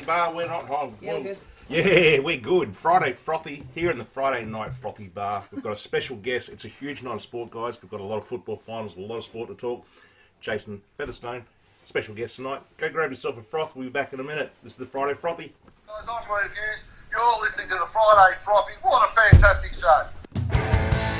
bar. We're not home. Yeah, we're good. Yeah, we're good. Friday Frothy, here in the Friday Night Frothy bar. We've got a special guest. It's a huge night of sport, guys. We've got a lot of football finals, a lot of sport to talk. Jason Featherstone, special guest tonight. Go grab yourself a froth. We'll be back in a minute. This is the Friday Frothy. Guys, I'm Wayne Hughes. You're listening to the Friday Frothy. What a fantastic show.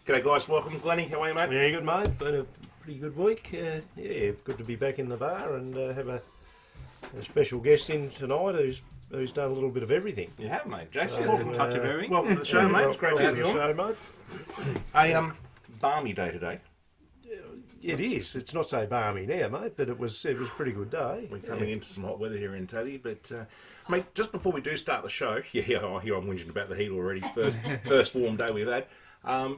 G'day guys, welcome. Glennie, how are you, mate? Yeah, good, mate. Been a pretty good week. Yeah, good to be back in the bar and have a special guest in tonight who's done a little bit of everything. You have, mate. Jason, So, welcome. touch of everything. Welcome to the show, mate. It's great to have you on. show, mate. A balmy day today. It is. It's not so balmy now, mate, but it was a pretty good day. We're coming into some hot weather here in Teddy, but mate, just before we do start the show, here I'm whinging about the heat already. First warm day we've had.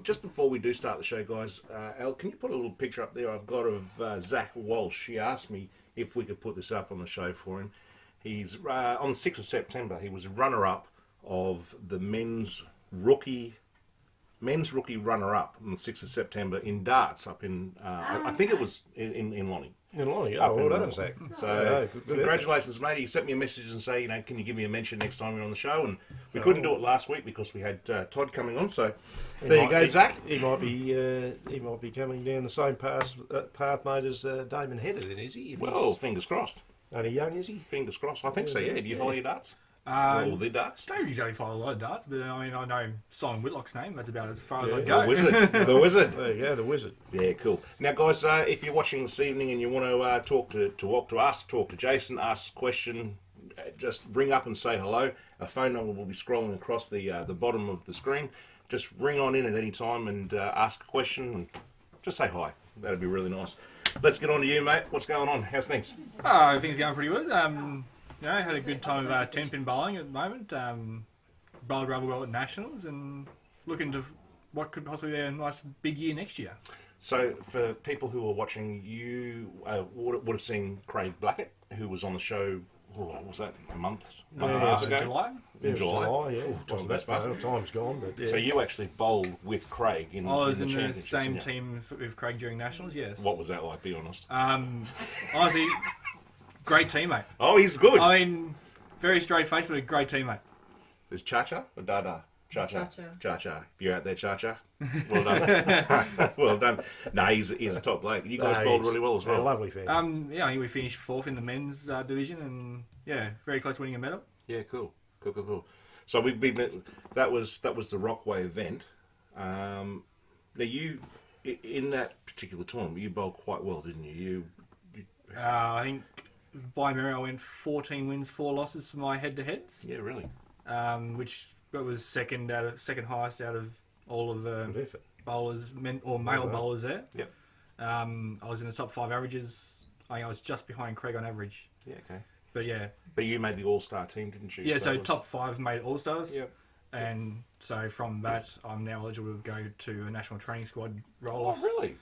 Just before we do start the show, guys, Al, can you put a little picture up there I've got of Zach Walsh? He asked me if we could put this up on the show for him. He's on the 6th of September. He was runner-up of the men's rookie runner-up on the 6th of September in darts up in I think it was in Lonnie. In Lonnie, Up well in done, Zach. So, good congratulations, mate. He sent me a message and say, can you give me a mention next time you're on the show? And we couldn't do it last week because we had Todd coming on. So there you go, Zach. He might be coming down the same path, mate, as Damon Hedder, then, is he? Well, fingers crossed. Only young, is he? Fingers crossed. I think so, yeah. Do you follow your darts? All the darts? Don't exactly follow a lot of darts, but I mean, I know Simon Whitlock's name. That's about as far as I The go. wizard. The wizard. There you go, the wizard. Yeah, cool. Now, guys, if you're watching this evening and you want to talk to us, talk to Jason, ask a question, just ring up and say hello. Our phone number will be scrolling across the bottom of the screen. Just ring on in at any time and ask a question and just say hi. That'd be really nice. Let's get on to you, mate. What's going on? How's things? Things are going pretty good. Had a good time of 10-pin bowling at the moment. Bowled rather well at Nationals and looking to what could possibly be a nice big year next year. So, for people who are watching, you would have seen Craig Blackett, who was on the show, what was that, a month and a half ago? July? In July. Yeah. Time goes fast. Time's gone, but yeah. So you actually bowled with Craig in I was the in the championships, same didn't you? team with Craig during Nationals, yes. What was that like, be honest? Honestly, great teammate. Oh, he's good. I mean, very straight face, but a great teammate. There's Cha-Cha or Dada? Cha-Cha. Cha-Cha. Cha-Cha. If you're out there, Cha-Cha, well done. Well done. No, he's a top bloke. You guys bowled really well as well. A lovely fan. I think we finished 4th in the men's division and, very close to winning a medal. Yeah, cool. So we've been. That was the Rockway event. Now you, in that particular tournament, you bowled quite well, didn't you? I think by memory I went 14 wins, 4 losses for my head-to-heads. Yeah, really. Which was second highest out of all of the Good effort. bowlers, male bowlers there. Yep. I was in the top 5 averages. I think I was just behind Craig on average. Yeah, okay. But yeah. But you made the All-Star team, didn't you? Yeah, so it was- top 5 made All-Stars. Yep. And so from that, I'm now eligible to go to a national training squad Oh, roll-offs really?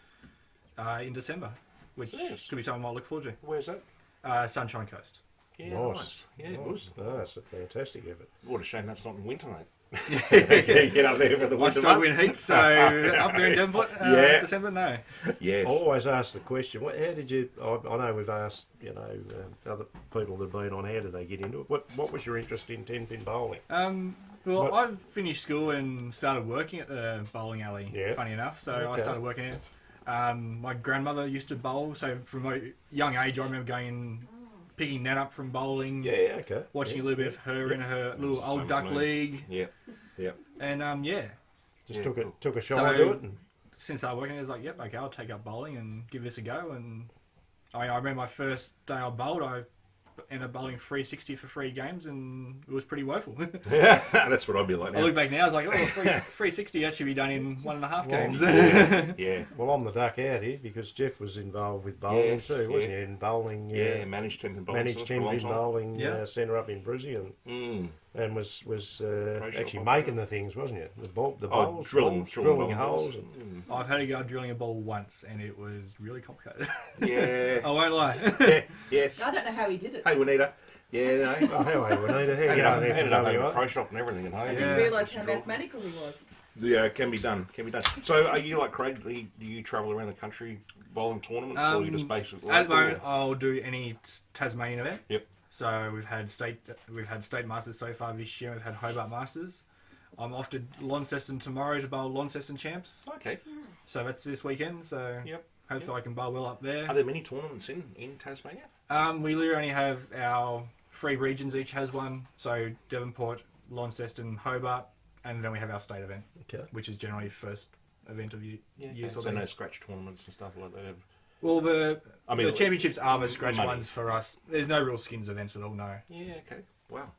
in December, which Yes. could be something I might look forward Where's that? to. Sunshine Coast. Yeah, Nice. Yeah, Nice. No, that's a fantastic effort. What a shame that's not in winter, mate. Get up there for the I winter struggle months. in heat, so up there in Devonport, Yeah. December, no. Yes. I always ask the question, how did you... I know we've asked, other people that have been on, how did they get into it? What was your interest in 10-pin bowling? Well, I've finished school and started working at the bowling alley, Yeah. funny enough, so Okay. I started working there. My grandmother used to bowl, so from a young age I remember going and picking that up from bowling, Yeah, okay. watching Yeah, a little bit of her in her little Same old as duck me. league, Yeah. and Just Yeah, took cool. a shot So- to it. And, since I started working, I was like, yep, okay, I'll take up bowling and give this a go. And I remember my first day I bowled, I ended up bowling 360 for 3 games, and it was pretty woeful. That's what I'd be like I now. look back now, I was like, 360 that should be done in 1.5 games. Yeah. well, I'm the duck out here because Jeff was involved with bowling Yes, too, wasn't yeah. he? In bowling, Yeah, managed 10-pin bowling managed for a long 10-pin time. bowling Yeah. centre up in Brizzy and was shot actually ball. making the things, wasn't you? The Oh, bowls, drilling drilling balls. holes. And, I've had a go drilling a ball once, and it was really complicated. Yeah. I won't lie. Yeah. Yes. I don't know how he did it. Hey, Juanita. Yeah, no. Oh, how are you, Juanita? How you going there Ended up having a for pro WA? shop and everything at home. I Yeah. didn't realise how mathematical he was. Yeah, it can be done. So, are you like Craig? Do you travel around the country bowling tournaments, or you just basically? At the moment, I'll do any Tasmanian event. Yep. So we've had state masters so far this year. We've had Hobart Masters. I'm off to Launceston tomorrow to bowl Launceston champs. Okay. So that's this weekend. So Yep. hopefully I can bowl well up there. Are there many tournaments in Tasmania? We literally only have our 3 regions. Each has one. So Devonport, Launceston, Hobart, and then we have our state event, Okay. which is generally first event of year. Okay. So no scratch tournaments and stuff like that. Well, the mean, championships are the scratch money. ones for us. There's no real skins events at all. No. Yeah. Okay. Wow.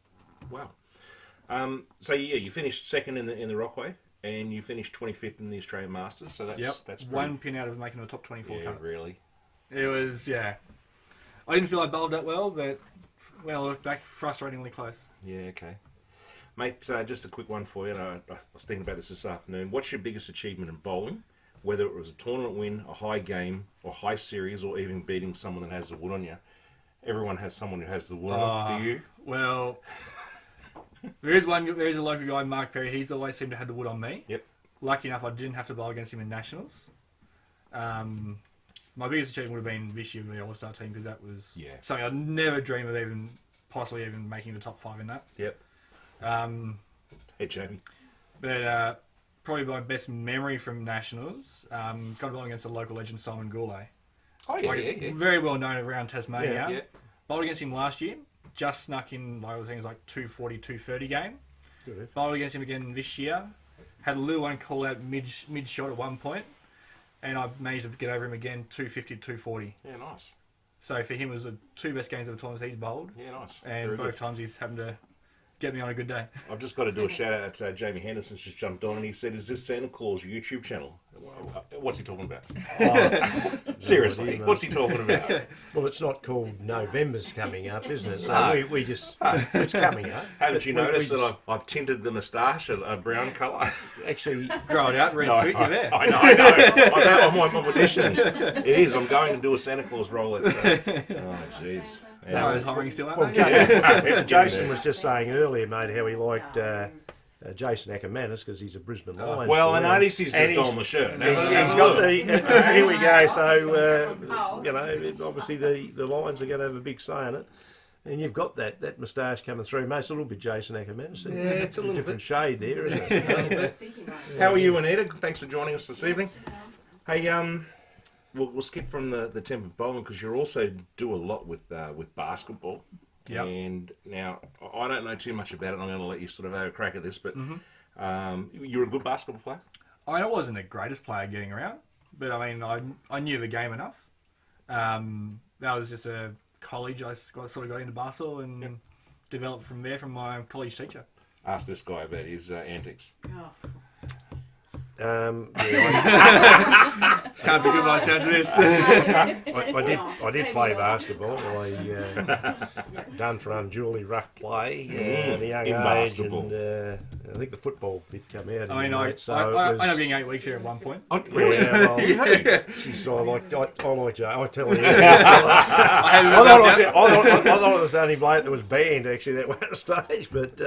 So you finished second in the Rockway, and you finished 25th in the Australian Masters. So that's pretty, one pin out of making the top 24 Yeah, cut. really. It was I didn't feel I bowled that well, but when I look back, frustratingly close. Yeah. Okay. Mate, just a quick one for you. And I was thinking about this afternoon. What's your biggest achievement in bowling? Whether it was a tournament win, a high game, or high series, or even beating someone that has the wood on you. Everyone has someone who has the wood on them. Do you? Well, there is a local guy, Mark Perry. He's always seemed to have the wood on me. Yep. Lucky enough, I didn't have to bowl against him in nationals. My biggest achievement would have been this year with the All-Star team, because that was something I'd never dream of possibly even making the top 5 in that. Yep. Hey, Jamie. But probably my best memory from nationals, got bowling against a local legend, Simon Goulet. Oh, yeah. Very well known around Tasmania. Yeah. Bowled against him last year, just snuck in, I think it was like 240, 230 game. Good. Bowled against him again this year. Had a little one call out mid shot at one point, and I managed to get over him again, 250 to 240. Yeah, nice. So for him, it was the 2 best games of the tournament he's bowled. Yeah, nice. And Very both good. times he's having to get me on a good day. I've just got to do a shout out to Jamie Henderson's just jumped on and he said, "Is this Santa Claus YouTube channel?" What's he talking about? Seriously, what's he talking about? Well, it's not called November's coming up, isn't it? So No. we just it's coming up. Haven't But you we noticed just- that I've tinted the moustache a brown colour? Actually, Grow it out, red No, suit, you're there. I know. I'm auditioning. It is. I'm going to do a Santa Claus role at. Oh, jeez. No, is hiring still out, well, mate? Jason was just saying earlier, mate, how he liked Jason Ackermanis because he's a Brisbane Lions. Well, boy, I noticed he's and just on the shirt. He's got the. Here we go. So obviously the Lions are going to have a big say in it. And you've got that moustache coming through, mate. It's a little bit Jason Ackermanis. Yeah, it's a little different bit. shade there, isn't it? How are you, Anita? Thanks for joining us this evening. Hey, we'll skip from the temper bowling because you also do a lot with basketball. Yep. And now I don't know too much about it. And I'm going to let you sort of have a crack at this, but you're a good basketball player. I mean, I wasn't the greatest player getting around, but I mean, I knew the game enough. That was just a college. I sort of got into basketball and developed from there from my college teacher. Ask this guy about his antics. Yeah, Can't be good by the sound of this. I did play basketball. I done for unduly rough play at a young in age, basketball. and I think the football did come out. I mean, I it ended up getting 8 weeks here at one point. Oh, really? Yeah, well, geez, I like Jay. I tell you, I thought it was the only bloke that was banned actually that went on stage, but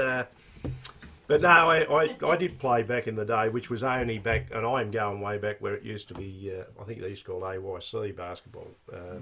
no, I did play back in the day, which was only back, and I'm going way back where it used to be. I think they used to call AYC basketball.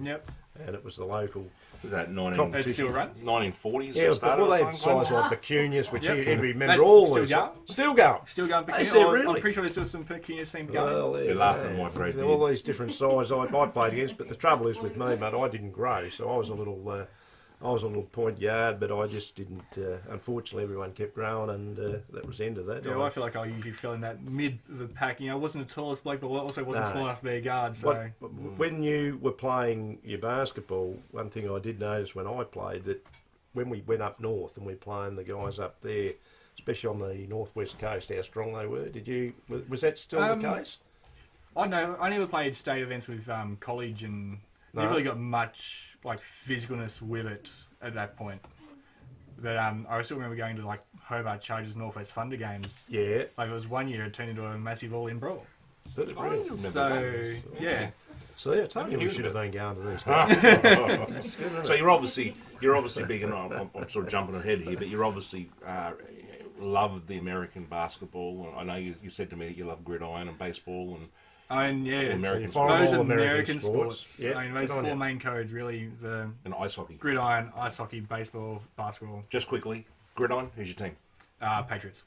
Yep. And it was the local. Was that It still runs. 1940s? Yeah, but well, they had something size like pecunias, which Yep. you remember That- all still those. going? Still going. Still going. Is Pecunia. there I'm really? pretty sure there's still some Pecunia team going. Well, They're laughing at my great There all beard. these different sizes I played against, but the trouble is with me, mate, I didn't grow, so I was a little point yard, but I just didn't. Unfortunately, everyone kept growing, and that was the end of that. Yeah, well, I feel like I usually fell in that mid of the pack. You know, I wasn't the tallest bloke, but I also wasn't No. small enough to be a guard. So When you were playing your basketball, one thing I did notice when I played that when we went up north and we were playing the guys up there, especially on the northwest coast, how strong they were. Was that still the case? I know I never played state events with college, and never really got much like physicalness with it at that point. But I still remember going to like Hobart Chargers Northwest Thunder games. Yeah. Like it was one year it turned into a massive all-in brawl. Did it really? So yeah, So yeah, I told you we should have been going to these. So you're obviously big, and I'm sort of jumping ahead here, but you're obviously love the American basketball. I know you said to me that you love gridiron and baseball and American those sports. American sports. Yep. I mean, those four main codes really: the And ice hockey. gridiron, ice hockey, baseball, basketball. Just quickly, gridiron. Who's your team? Patriots.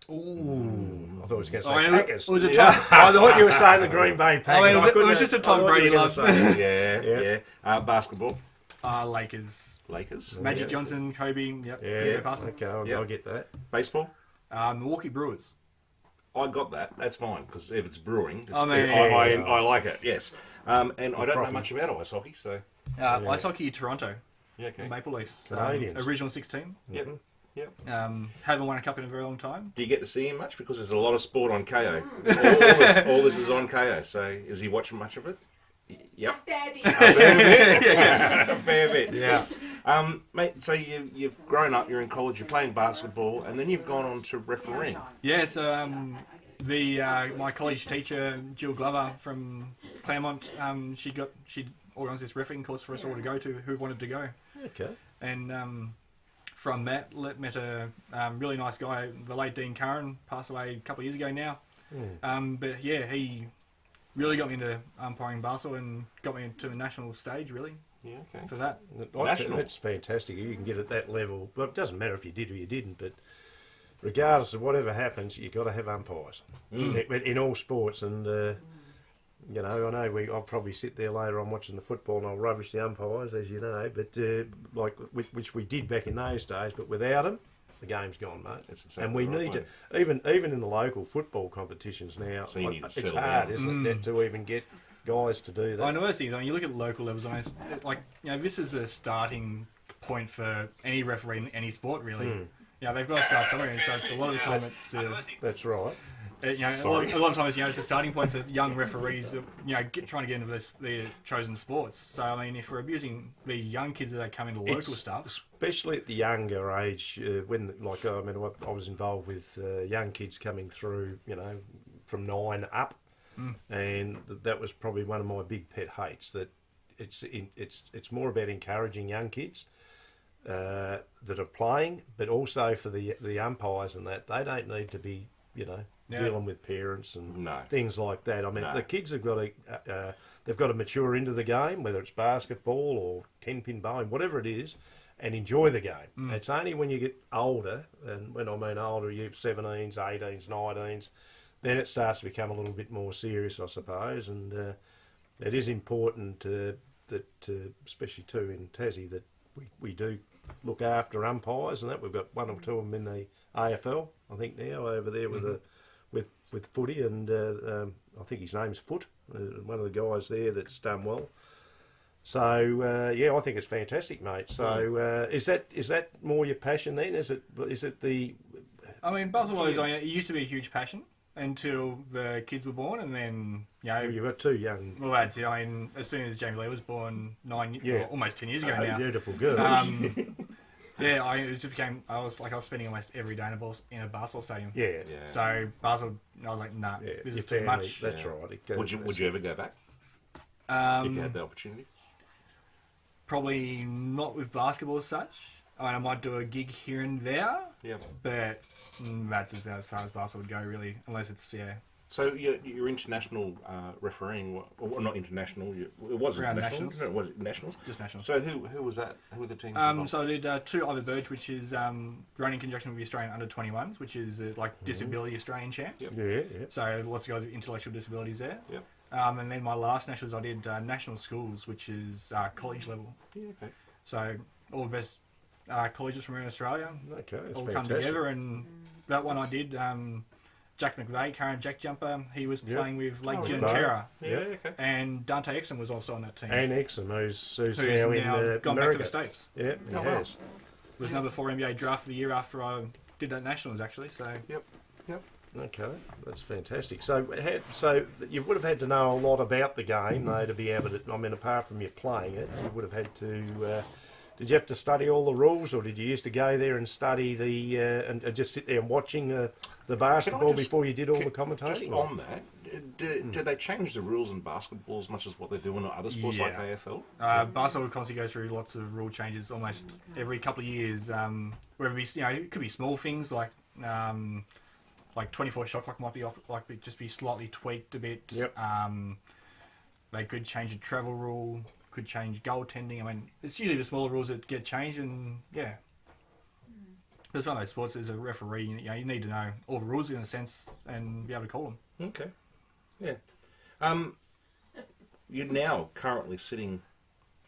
Ooh, I thought it was going to say I mean, Packers. it was a I thought you were saying the Green Bay Packers. I mean, it couldn't was just a have- Tom I thought you Brady were gonna love. say- Yeah. Basketball. Lakers. Lakers. Magic Johnson, Kobe. Yep. Yeah, Pastor. okay, Yep. I'll get that. Baseball. Milwaukee Brewers. I got that. That's fine because if it's brewing, it's, I mean, I like it. Yes. And I don't know frothy. much about ice hockey, so Ice hockey, Toronto. yeah. Okay. Maple Leafs. Canadians. Original 16. Yep. Yep. Haven't won a cup in a very long time. Do you get to see him much? Because there's a lot of sport on KO. All this is on KO. So is he watching much of it? Yep. A fair bit. Yeah. Mate, so you've grown up, you're in college, you're playing basketball, and then you've gone on to refereeing. Yeah, so my college teacher, Jill Glover from Claremont, she organised this refereeing course for us all to go to who wanted to go. Okay. And from that, met a really nice guy, the late Dean Curran, passed away a couple of years ago now. But yeah, he really got me into umpiring basketball and got me into the national stage, really, Yeah, okay. for that. National. That's fantastic. You can get at that level. Well, it doesn't matter if you did or you didn't, but regardless of whatever happens, you've got to have umpires in all sports. And, you know, I know I'll probably sit there later on watching the football and I'll rubbish the umpires, as you know, but which we did back in those days, but without them, the game's gone, mate. That's exactly And we right, need mate. to, even in the local football competitions now, So you need to it's settle hard, down. isn't it, to even get guys to do that. I know those things. I mean, you look at local levels, and this is a starting point for any referee in any sport, really. Yeah, they've got to start somewhere, so it's a lot of the time it's That's right. a lot of times it's a starting point for young referees, trying to get into their chosen sports. So I mean, if we're abusing these young kids that come into local stuff, especially at the younger age, I was involved with young kids coming through, from 9 up, and that was probably one of my big pet hates. That it's more about encouraging young kids that are playing, but also for the umpires and that they don't need to be, dealing with parents and things like that. I mean, the kids have got to they've got to mature into the game, whether it's basketball or 10-pin bowling, whatever it is, and enjoy the game. It's only when you get older, and when I mean older, you 17s, 18s, 19s, then it starts to become a little bit more serious, I suppose. And it is important that, especially too in Tassie, that we do look after umpires and that. We've got one or two of them in the AFL, I think now, over there with footy, and I think his name's Foot, one of the guys there that's done well. So I think it's fantastic, mate. So is that more your passion then? Is it the? I mean, basketball it used to be a huge passion until the kids were born, and then You've got two young. Well, lads, I mean, as soon as Jamie Lee was born, almost 10 years ago now. Beautiful girl. It just became. I was spending almost every day in a basketball stadium. Yeah. So basketball, I was like, nah, this is too much. That's right. Would you ever go back if you had the opportunity? Probably not with basketball as such. I might do a gig here and there. Yeah. But that's about as far as basketball would go, really, unless it's So your international refereeing, or not international, it was Around international, nationals. No, was it nationals? just national. So who was that? Who were the teams involved? So I did two Ivor Birch, which is run in conjunction with the Australian Under-21s, which is Disability Australian champs. Yep. Yeah. So lots of guys with intellectual disabilities there. Yep. And then my last nationals, I did national schools, which is college level. Yeah, okay. So all the best colleges from around Australia Okay. That's all fantastic. come together, and that one I did. Jack McVeigh, current Jack jumper, he was playing with Lake Gentera. Yeah, okay. And Dante Exum was also on that team. And Exum, who's who's now in gone America. back to the States. Yeah, he Oh, wow. has. Was number 4 NBA draft the year after I did that nationals, actually. So Yep. Okay, that's fantastic. So you would have had to know a lot about the game, though, to be able to. I mean, apart from you playing it, you would have had to. Did you have to study all the rules, or did you used to go there and study and just sit there and watching the basketball before you did all the commentating? Just on that, do they change the rules in basketball as much as what they do in other sports like Yeah. AFL? Basketball constantly goes through lots of rule changes almost every couple of years. Whether it be, it could be small things like 24 shot clock might be just be slightly tweaked a bit. Yep. They could change a travel rule, could change goaltending. I mean, it's usually the smaller rules that get changed, and yeah. But it's one of those sports. As a referee, you need to know all the rules in a sense and be able to call them. Okay. Yeah. You're now currently sitting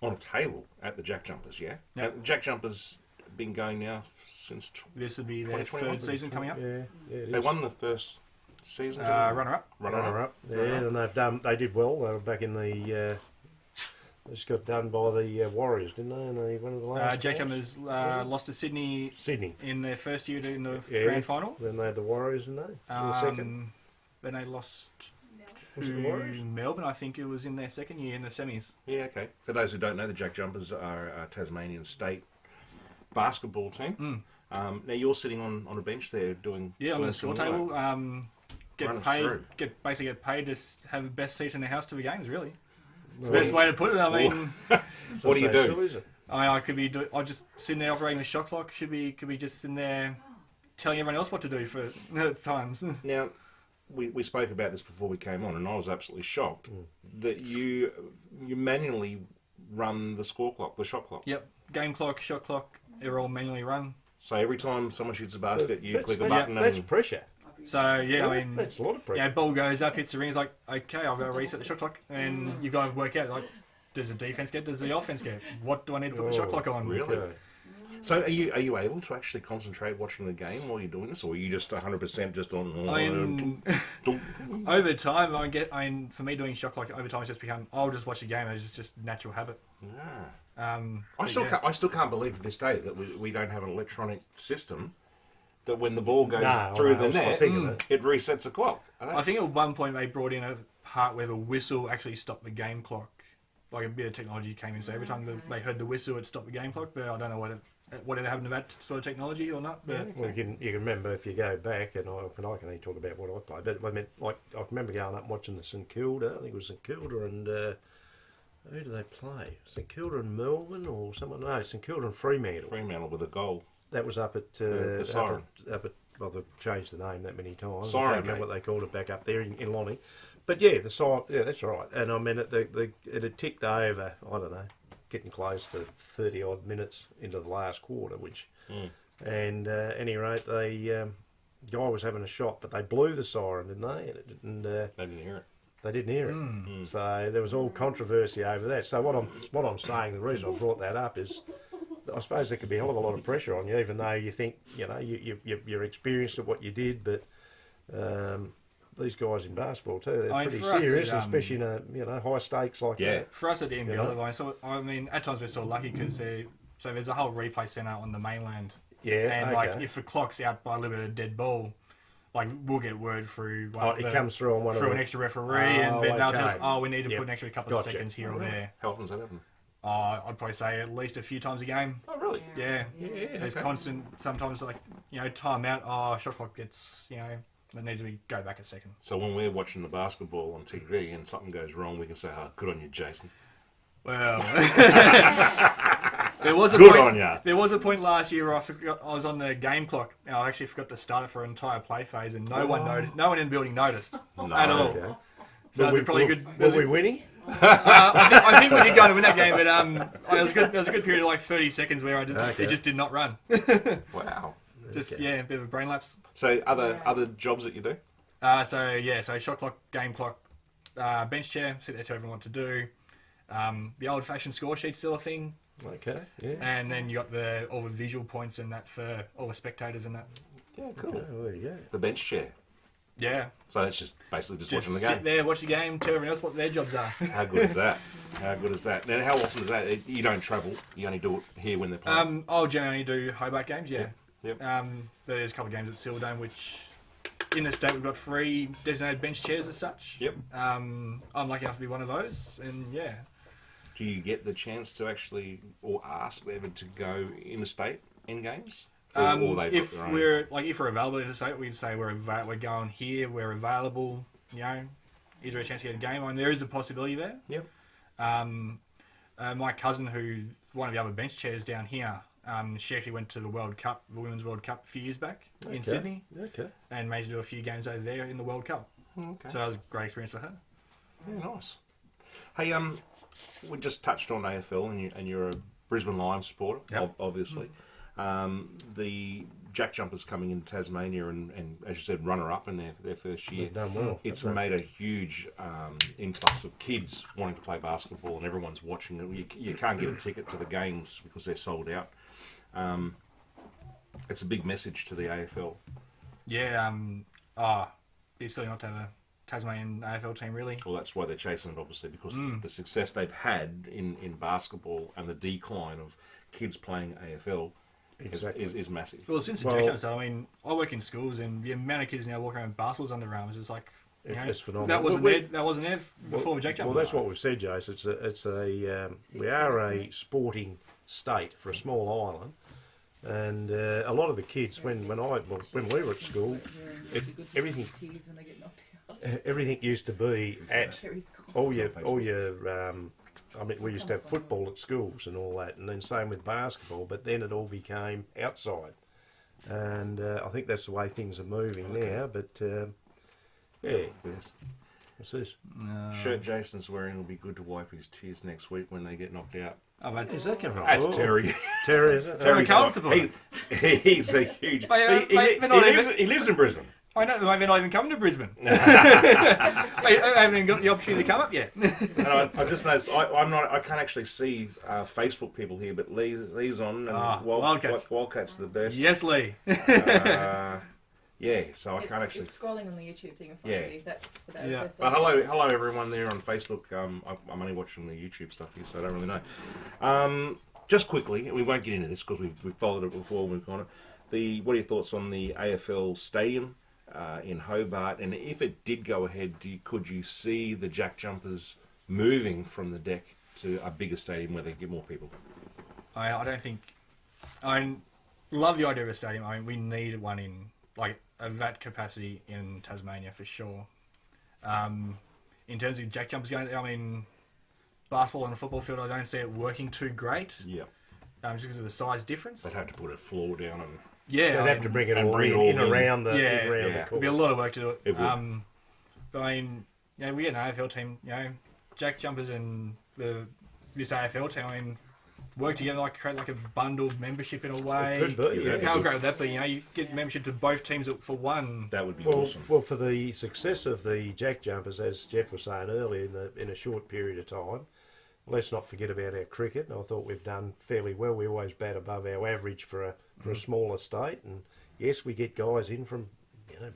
on a table at the Jack Jumpers, yeah? Yep. The Jack Jumpers been going now since This would be their 2021, third season coming up. Yeah, it they is. won the first season. didn't they? Runner-up. Runner-up. Runner-up. Yeah, and they did well. They were back in the... they just got done by the Warriors, didn't they? And they won the last Jack games? Jumpers lost to Sydney Sydney. in their first year in the Yeah. grand final. Then they had the Warriors, didn't they? In the second. Then they lost Was it the to Warriors? Melbourne. I think it was in their second year in the semis. Yeah, okay. For those who don't know, the Jack Jumpers are a Tasmanian state basketball team. Now you're sitting on a bench there doing Yeah, on doing the score some table. work. Get Run us paid. through. Get paid to have the best seat in the house to the games. Really, it's the Well, best way to put it. I mean, What do you do? So is it? I could be. I just sitting there operating the shot clock. Could be just sitting there telling everyone else what to do for times. Now, we spoke about this before we came on, and I was absolutely shocked that you manually run the score clock, the shot clock. Yep, game clock, shot clock, they're all manually run. So every time someone shoots a basket, you That's- click a that's- button That's and... pressure. So yeah, I mean, That's a lot of pressure. yeah, ball goes up, hits the ring. It's like, okay, I've got to reset the shot clock, and you've got to work out like, does the defense get? Does the offense get? What do I need to put the shot clock on? Really? Okay. So are you able to actually concentrate watching the game while you're doing this, or are you just 100% just on... I mean, over time, for me doing shot clock over time, it's just become, I'll just watch the game. It's just natural habit. I But still yeah. I still can't believe to this day that we don't have an electronic system that when the ball goes No, through no, the I was net, thinking that. it resets the clock. I think at one point they brought in a part where the whistle actually stopped the game clock. Like a bit of technology came in, so every time they heard the whistle, it stopped the game clock. But I don't know whatever happened to that sort of technology or not. But Well, you can remember if you go back, and I can only talk about what I played, but I mean, like I remember going up and watching the St Kilda. I think it was St Kilda and who do they play? St Kilda and Melbourne or someone? No, St Kilda and Fremantle. Fremantle with a goal. That was up at The Siren. Up at well, they've changed the name that many times. Siren I can't remember what they called it back up there in Lonnie. But yeah, the Siren. Yeah, that's right. And I mean, it had ticked over. I don't know, getting close to 30 odd minutes into the last quarter, which. And at any rate, the guy was having a shot, but they blew the siren, didn't they? And it didn't. They didn't hear it. They didn't hear it. So there was all controversy over that. So what I'm saying, the reason I brought that up is, I suppose there could be a hell of a lot of pressure on you, even though you think you're experienced at what you did, but. These guys in basketball too, they're I mean, pretty for us, serious, it, especially in a high stakes like Yeah. that. for us at the NBL, Yeah. I mean, at times we're sort of lucky because there's a whole replay centre on the mainland. Yeah, And okay. like if the clock's out by a little bit of dead ball, like we'll get word through it comes through on one through of an the, extra referee, and then they'll tell us, okay. we need to Yep. put an extra couple of Gotcha. seconds here or there. How often does that happen? I'd probably say at least a few times a game. Oh, really? Yeah, Yeah, there's okay. constant. Sometimes time out. Shot clock gets that needs to go back a second. So when we're watching the basketball on TV and something goes wrong, we can say, "Oh, good on you, Jason." Well, there was a Good point, on ya. There was a point last year where I was on the game clock. And I actually forgot to start it for an entire play phase, and no one noticed. No one in the building noticed at all. Okay. So it was probably good. Were we winning? I think we did go to win that game, but it was good. There was a good period of like 30 seconds where Okay. it just did not run. Wow. Just Okay. a bit of a brain lapse. So other jobs that you do? So shot clock, game clock, bench chair, sit there, tell everyone what to do. The old-fashioned score sheet's still a thing, Okay, yeah. and then you got all the visual points and that for all the spectators and that. Yeah, cool. Okay, well, there you go. The bench chair. Yeah, So that's just basically just just watching the sit game. there, watch the game, tell everyone else what their jobs are. How good is that? How good is that? Then how often is that? You don't travel. You only do it here when they're playing. I'll generally do Hobart games. Yeah. Yep. There's a couple of games at Silverdome, which in the state we've got 3 designated bench chairs as such. Yep. I'm lucky enough to be one of those, and yeah. Do you get the chance to actually, or ask ever to go interstate in games? Or they If put their own? we're available to say, we'd say we're going here, we're available. is there a chance to get a game? I mean, there is a possibility there. Yep. My cousin, who's one of the other bench chairs down here, she actually went to the World Cup, the Women's World Cup, a few years back in Sydney, and managed to do a few games over there in the World Cup. Okay. So that was a great experience for her. Yeah, nice. Hey, we just touched on AFL, and you're a Brisbane Lions supporter, obviously. The Jack Jumpers coming into Tasmania, and as you said, runner-up in their first year. They've done well. It's made a huge influx of kids wanting to play basketball, and everyone's watching it. You can't get a ticket to the games because they're sold out. It's a big message to the AFL. Yeah, it's silly not to have a Tasmanian AFL team, really. Well, that's why they're chasing it, obviously, because the success they've had in basketball and the decline of kids playing AFL is massive. Well, since the Jack Jumpers, I mean, I work in schools, and the amount of kids now walking around with basketballs under their arms is like, it's phenomenal. That wasn't there before the Jack Jumpers. Well, that's what we've said, Jace. We are a sporting state for a small island, and a lot of the kids when we were at school, everything used to be at all your. I mean, we used to have football at schools and all that, and then same with basketball. But then it all became outside, and I think that's the way things are moving now. But yes. What's this? Shirt Jason's wearing will be good to wipe his tears next week when they get knocked out. Oh, Is that coming That's Terry. Terry, is it? Terry's comfortable. He's a huge. He lives in Brisbane. I know they've not even come to Brisbane. They haven't even got the opportunity to come up yet. And I just noticed I can't actually see Facebook people here, but Lee's on. And Wildcats. Wildcats are the best. Yes, Lee. Yeah, so I can't actually. It's scrolling on the YouTube thing in front of you. That's about Yeah. it. But hello everyone there on Facebook. I'm only watching the YouTube stuff here, so I don't really know. Just quickly, we won't get into this because we've followed it before. We've gone it. What are your thoughts on the AFL stadium in Hobart? And if it did go ahead, could you see the Jack Jumpers moving from the deck to a bigger stadium where they get more people? I don't think. I love the idea of a stadium. I mean, we need one in of that capacity in Tasmania for sure. In terms of Jack Jumpers going, I mean, basketball on a football field, I don't see it working too great. Yeah. Just because of the size difference. They'd have to put a floor down and. Yeah, They'd have to bring it all in around the the court. It'd be a lot of work to do it. It would. But I mean, we get an AFL team, Jack Jumpers and this AFL team, I mean, work together, create a bundled membership in a way. It could be, yeah. How great would that be? You get membership to both teams for one. That would be awesome. Well, for the success of the Jack Jumpers, as Jeff was saying earlier, in a short period of time, let's not forget about our cricket. I thought we've done fairly well. We always bat above our average for a smaller state, and yes, we get guys in from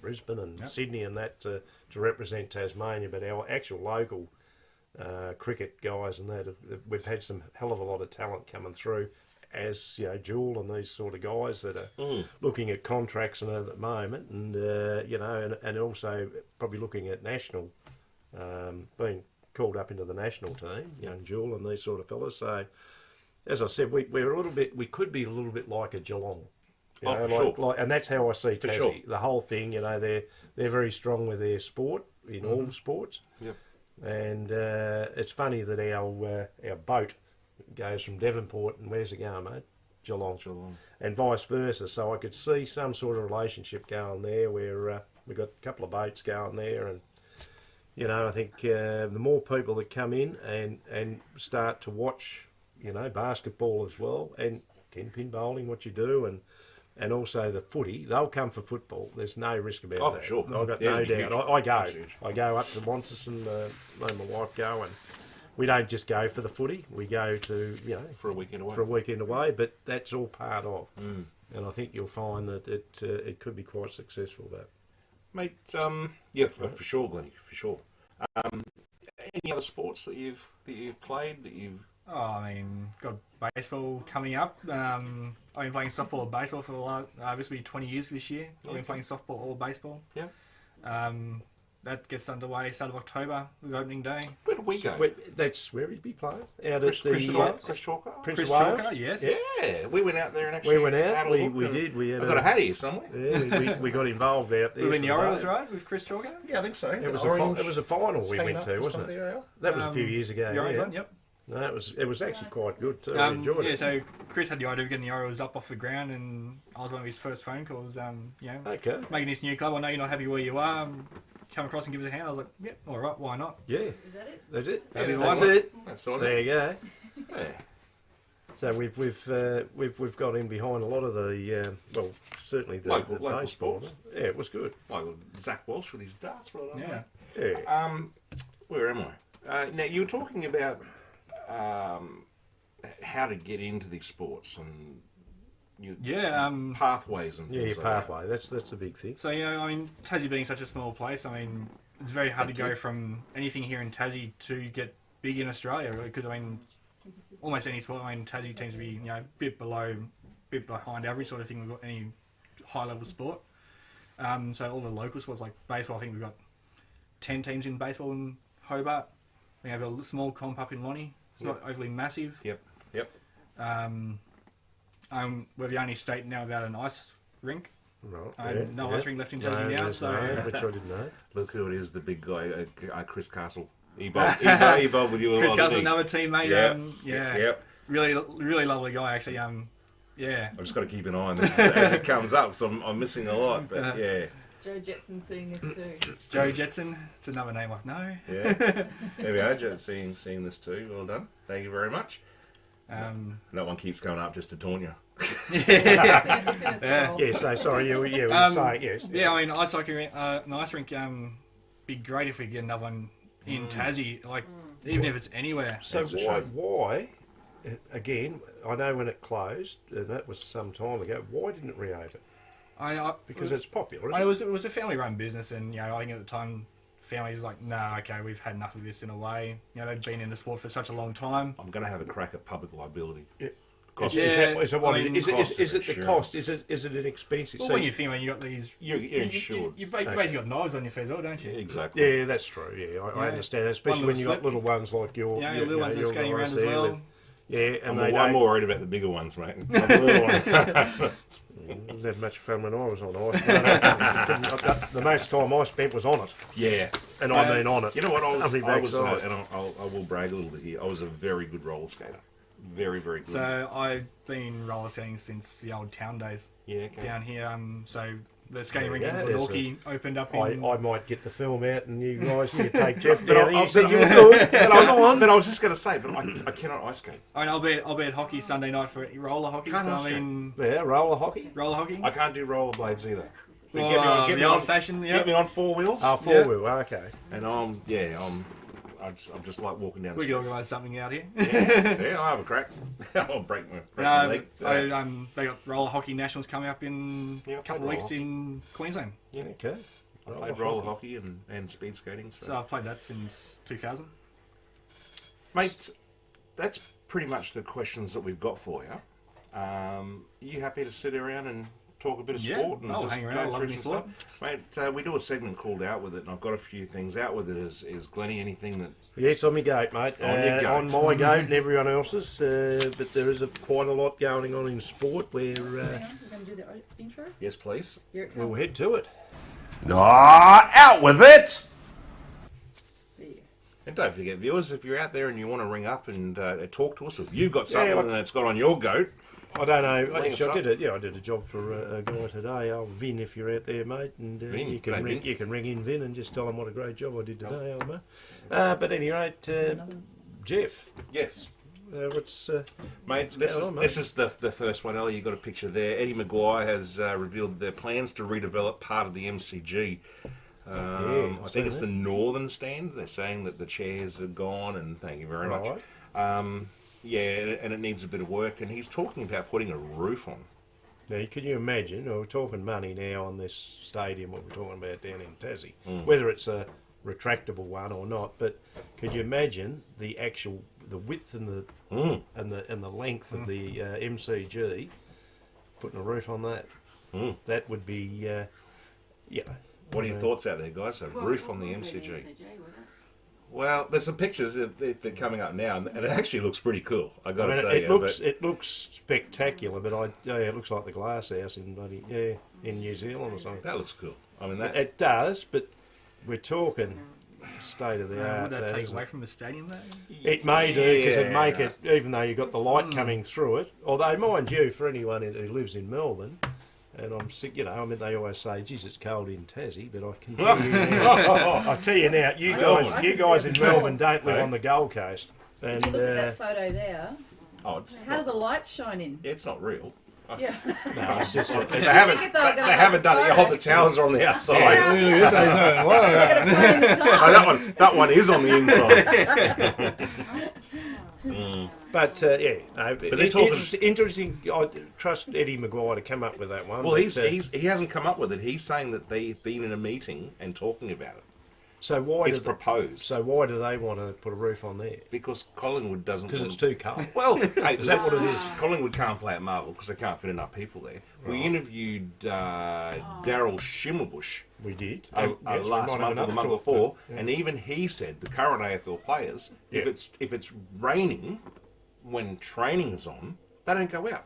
Brisbane and Sydney and that to represent Tasmania, but our actual local cricket guys and that, we've had some hell of a lot of talent coming through, as Jewel and these sort of guys that are looking at contracts and at the moment, and and also probably looking at national, being called up into the national team, young Jewel and these sort of fellas. So, as I said, we're a little bit, we could be a little bit like a Geelong. For sure. And that's how I see For Tassie. sure. The whole thing, they're very strong with their sport in all sports. Yep. And it's funny that our boat goes from Devonport, and where's it going, mate? Geelong. And vice versa. So I could see some sort of relationship going there where we've got a couple of boats going there, and I think the more people that come in and start to watch, basketball as well, and 10-pin bowling, what you do, and also the footy, they'll come for football. There's no risk about that. Oh, for sure. I've got Yeah, no it'd be doubt. huge. I go. That's huge. I go up to Launceston, me and my wife go, and we don't just go for the footy. We go to, For a weekend away. for a weekend away, but that's all part of. And I think you'll find that it could be quite successful, that. Mate, for sure, Glennie, for sure. Any other sports that you've played that you? Oh, I mean, got baseball coming up. I've been playing softball or baseball for the last, this will be 20 years this year. I've been playing softball or baseball. Yeah. that gets underway start of October with opening day. Where do we go? That's where he'd be playing. Out Chris at the Chalker? Prince Chris of Wales. Chalker, yes. Yeah, we went out there and actually We went out. had a We look and did. We had I got a hat here somewhere. Yeah, we got involved out there. We were in the for the Orioles, day. right, with Chris Chalker? Yeah, I think so. It was, Orange it was a final we hanging went up to, just wasn't up it? there, Al. That was a few years ago. The Orioles Yeah. one, yep. No, it was actually quite good too. I enjoyed Yeah, it. so Chris had the idea of getting the Orioles up off the ground, and I was one of his first phone calls. Okay. Making this new club. I know you're not happy where you are. Come across and give us a hand. I was like, yep, all right, why not? Yeah, Is that it? that's it. That'd be the That's one. it. That's all. There you go. Yeah. So we've got in behind a lot of the well, certainly the Local baseball. sports. Yeah, it was good. Like Zach Walsh with his darts. Well done, Yeah. mate. Yeah. Where am I? Now you were talking about how to get into these sports and Yeah, pathways and Yeah, things your like that. pathway. That's the big thing. so, I mean, Tassie being such a small place, I mean, it's very hard to go from anything here in Tassie to get big in Australia, because, I mean, almost any sport, I mean, Tassie tends to be, a bit behind average sort of thing with any high-level sport. So all the local sports, like baseball, I think we've got 10 teams in baseball in Hobart. We have a small comp up in Lonnie. It's not overly massive. Yep. We're the only state now without an ice rink. Right. No ice rink left in Tassie now, there's so... no, which I didn't know. Look who it is, the big guy, Chris Castle. He bowled with you a Chris lot. Castle, didn't he? another teammate. Yeah. Yeah. Yep. Really lovely guy, actually. Yeah. I've just got to keep an eye on this as it comes up, so I'm missing a lot. But yeah. Joe Jetson's seeing this too. Joe Jetson. It's another name I know. Yeah. There we are, Joe, seeing this too. Well done. Thank you very much. That one keeps going up just to taunt you. It's in its role. Yeah, so sorry, you were saying yes. Yeah, I mean, ice hockey, an ice rink, be great if we get another one in Tassie, like, even if it's anywhere. So That's a shame. why, again, I know when it closed, and that was some time ago, why didn't it reopen? Because it's popular, it isn't it? was a family-run business, and, I think at the time, families like, nah, okay, we've had enough of this in a way. They've been in the sport for such a long time. I'm going to have a crack at public liability. Yeah. Cost Yeah. Is it what I it mean, is? cost Is of it the insurance. cost? Is it an expensive? Well, when you think, you got these... You're insured. You've basically got knives on your feet as well, don't you? Exactly. yeah, that's true. Yeah, I Yeah. understand that, especially One when you little got little ones like your little ones that are your skating guys around as there well. with- yeah, and I'm more worried about the bigger ones, mate. I'm a little one. Wasn't that much fun when I was on ice. The most time I spent was on it, Yeah. and I mean on it. You know what? I was backside. and I will brag a little bit here. I was a very good roller skater. Very, very good. So I've been roller skating since the old town days yeah, okay. down here. So the skating rink Yeah, in there's Glenorchy opened up I in... might get the film out, and you guys, you take Jeff But down. I- You said you were but- good. But I was just going to say, but I cannot ice skate. I'll be at hockey Sunday night for roller hockey. Can't So ice I mean, Yeah, roller hockey. roller hockey. I can't do rollerblades either. So Well, get me the on, old-fashioned, yeah. get me on four wheels, Oh, four Yeah. wheel. Okay. and I'm just like walking down the We could street. organise something out here. Yeah, I'll have a crack. I'll break my leg. They got roller hockey nationals coming up in Yeah, a couple of roller weeks hockey. in Queensland. Yeah. Okay. I played roller hockey and speed skating. So I've played that since 2000. Mate, that's pretty much the questions that we've got for you. Are you happy to sit around and talk a bit of Yeah, sport? And I'll just hang around. go I love through any some sport. stuff? Mate, we do a segment called Out With It, and I've got a few things. Out With It is Glennie, anything that... Yeah, it's on my goat, mate. On your goat. On my goat and everyone else's. But there is quite a lot going on in sport where Hang on, we're going to do the intro. Yes, please. Here it comes. we'll head to it. Out with it! There. And don't forget, viewers, if you're out there and you want to ring up and talk to us, if you've got something Yeah, that's got on your goat, I don't know. Ring us Actually, up. I did a job for a guy today. Vin, if you're out there, mate, and Vin, you can g'day, ring. Vin. You can ring in Vin and just tell him what a great job I did today, old mate. But anyway, Jeff, yes. what's Mate, this Yeah, is the first one, Ellie. You got a picture there. Eddie Maguire has revealed their plans to redevelop part of the MCG. I think it's the northern stand. They're saying that the chairs are gone, and thank you very much. Right. Yeah, and it needs a bit of work. And he's talking about putting a roof on. Now, can you imagine? We're talking money now on this stadium. What we're talking about down in Tassie, Mm. whether it's a retractable one or not. But could you imagine the width and the length of the MCG? Putting a roof on that, that would be, What are your thoughts out there, guys? A roof on the Wouldn't be MCG. would it? Well, there's some pictures they're coming up now, and it actually looks pretty cool. I got to mean, tell it you. looks it looks spectacular, but it looks like the glass house in in New Zealand or something. That looks cool. I mean, that It does, but we're talking state of the art. Would that take isn't away it? from the stadium though? It may do because it'd make Yeah. it, even though you've got the light coming through it. Although, mind you, for anyone who lives in Melbourne, and I'm sick, I mean, they always say, "Geez, it's cold in Tassie," but I can tell you now, I tell you now, you guys in Melbourne don't live on the Gold Coast, and If you look at that photo there, oh, it's how do not, the lights shine in? it's not real. Yeah. no, it's just They I haven't. think if they were They gonna haven't make done it. a Oh, photo- the towers are on the outside. Yeah. This is They're gonna play in the dark. Oh, that one is on the inside. But no, they're talking- interesting. I trust Eddie Maguire to come up with that one. Well, but, he hasn't come up with it. He's saying that they've been in a meeting and talking about it. so why It's do proposed. so why do they want to put a roof on there? Because Collingwood doesn't. Because want- it's too cold. Well, hey, Is that what it is? Collingwood can't play at Marvel because they can't fit enough people there. We interviewed Daryl Schimmelbusch We did. last Yes, we might month have or the another month talk, before, but, yeah. and even he said the current AFL players, Yeah. if it's raining when training is on, they don't go out.